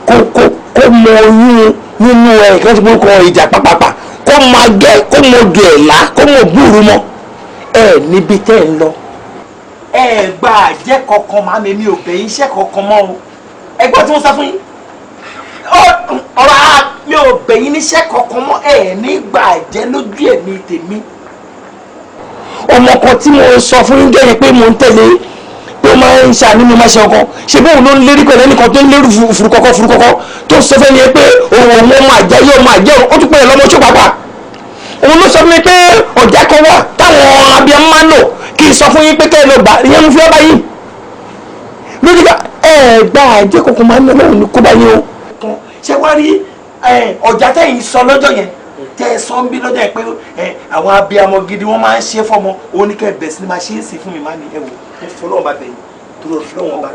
Speaker 20: kó mọ oyún nínú ẹ̀ kí wọ́n ti mú kọ ìjà pàpàpà kó mọ agẹ́ kó mọ odò ẹ̀lá kó mọ gbúrú mọ́ ẹ níbi tẹ́ ẹ ń lọ. ẹ gba àjẹ́ kankan màámi mi ò bẹ̀ iṣẹ́ kankan mọ́ o ẹ gbọ́ tí wọ́n sọ fún yín ọ̀rọ̀ mi ò bẹ̀yìn níṣẹ́ kankan mọ́ ẹ̀ nígbà jẹ́ lójú ẹ̀mí tèmi. ọmọ kan tí mo sọ fún yín gẹ́gẹ́ pé mo ń tẹ̀lé pé ó máa ń ṣàánú mi máa ṣe ọkàn ṣe bí òun ló ń lérí pẹ̀lú ẹnìkan tó ń lérí furukọ́kọ́ tó sọ fẹ́ ni pé òun máa jẹ́ yóò máa jẹ́ ó tún pẹ̀lú ọmọ ṣó pàápàá. òun ló sọ fún mi pé ọ̀já kan wà táwọn abiyamọ máa ń lò kí n sọ fún yín pé kẹ́ ẹ lọ gbà ìyẹn mo fi ọ́ báyìí. lójú gbà àjẹ́ kankan máa ń lọ ní kó báyìí o. ṣé wá rí ọjà tẹ̀yìn sọ lọ́jọ́ yẹn tẹ́ ẹ sọ ń bí lọ́jọ́ yẹn pé àwọn abiyamọ gidi wọ́n máa ń ṣe fọ́mọ òun ní kẹ́ ẹ bẹ̀ sí ni máa ṣe é sí fún mi máa ní ẹ wò ẹ fọlọ́wọ́n bá bẹ̀yìn tó lọ fọlọ́wọ́n bá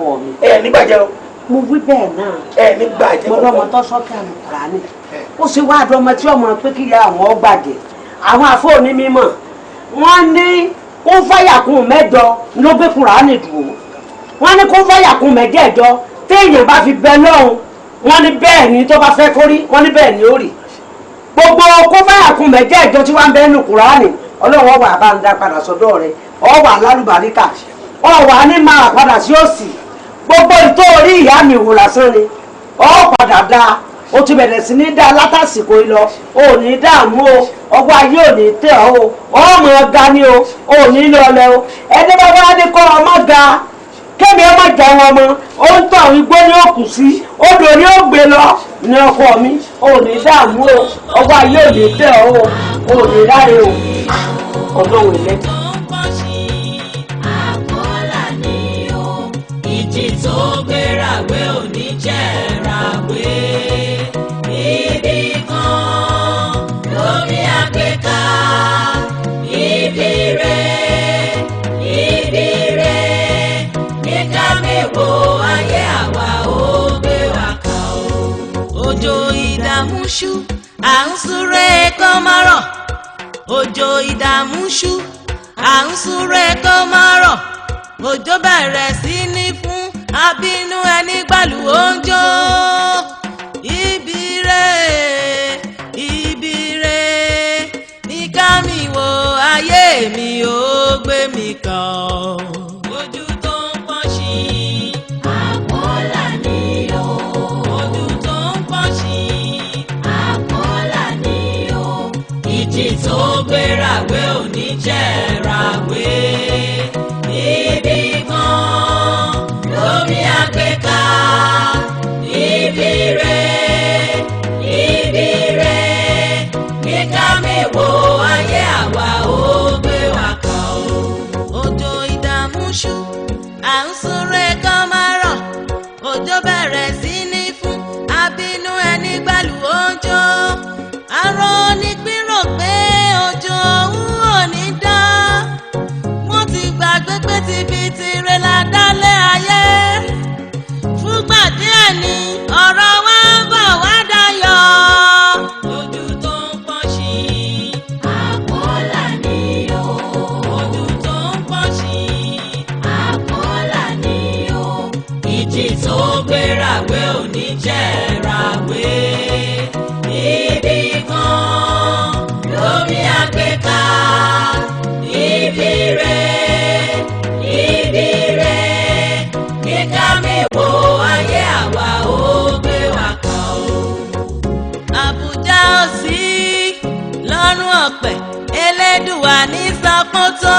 Speaker 20: ẹ nígbàjẹ́ o.
Speaker 9: mo wí bẹ́ẹ̀ náà
Speaker 20: nígbàjẹ́
Speaker 9: mo lọ́mọ tó sọ́kẹ́ àmì kùránì ó ṣe wá àdọ́mọ tí ọmọ pé kíyà àwọn ọgbàjẹ́ àwọn àfọ̀ní mímọ̀ wọ́n ní kó fàyàkùn mẹ́jọ ló gbé kùránì dùn wọ́n ní kó fàyàkùn mẹ́jẹ̀ẹ̀jọ téèyàn bá fi bẹ lọ́hùn wọ́n ní bẹ́ẹ̀ ni tó bá fẹ́ kórí wọ́n ní bẹ́ẹ̀ ni ó rì gbogbo kó fàyàkùn mẹ́jẹ̀ẹ̀jọ tí wọ́n ń bẹ nù kùránì Ọlọ́run ọwà bá ń dá padà sọ́dọ̀ rẹ̀ ọwà lálùbáríkà ọwà ní máa padà sí òsì gbogbo ìtòrí ìyá mi wò lásán ni ọ padà dá o ti bẹ̀rẹ̀ sí ní dá látàsìkò yìí lọ o ò ní dààmú o ọgbà ayé ò ní tẹ̀ ọ́ o ọmọ ọ̀gá ni o ò ní lọlẹ̀ o ẹni bá wá ní kọ́ ọmọ ga kẹ́mi ọmọ jà wọn mọ́ ó ń tọ̀ igbó ní òkú sí odò ní ó gbé lọ ní ọkọ mi ò ní dààmú o ọgbà ayé ò ní tẹ̀ ọ́ o ò ní ráre o ọlọ́run ẹlẹ́tọ̀.
Speaker 1: ìjì tó gbérawé ò ní jẹ́rawé ibì kan lórí àgbéká ibi rẹ̀ ní ká mi wo ayé àwa ó gbé wa kà ó. òjò ìdààmú ṣú à ń súré kó má rọ̀ òjò ìdààmú ṣú à ń súré kó má rọ̀ òjò bẹ̀rẹ̀ sí ní fún abínú ẹni gbàlù oúnjẹ ibi rẹ̀ ní ká mi wo ayé mi ó gbé mi kàn. ojú tó ń pọ́n sí àpọ́là ni o. ojú tó ń pọ́n sí àpọ́là ni o. ìjì tó gbérawé ò ní jẹ́rawé. Ibì kan lórí àgbéká ibi rẹ̀ ní ká mi wo ayé àwa ó gbé wa kàn ó. òjò ìdààmú ṣú à ń súré kó má rọ̀ òjò bẹ̀rẹ̀ sí ní fún abínú ẹni gbàlù oúnjẹ àrò onípínrò pé òjò òun ò ní dá wọ́n ti gbàgbé pé tibí tirẹ̀ la dálé ayé fúngbà díẹ̀ ni ọ̀rọ̀ wa ń bọ̀ wá dayọ̀. ojú tó ń pọ́n sí àpọ́là ni o. ojú tó ń pọ́n sí àpọ́là ni o. ìjì tó gbérawé ò ní jẹ́rawé. ibì kan lórí àgbéká ibi rẹ̀ ní ká mi wo ayé àwa ó gbé wa kàn ó. àbújá ò sí lọ́rùn ọ̀pẹ Elédùà ní sọpọ́n tó.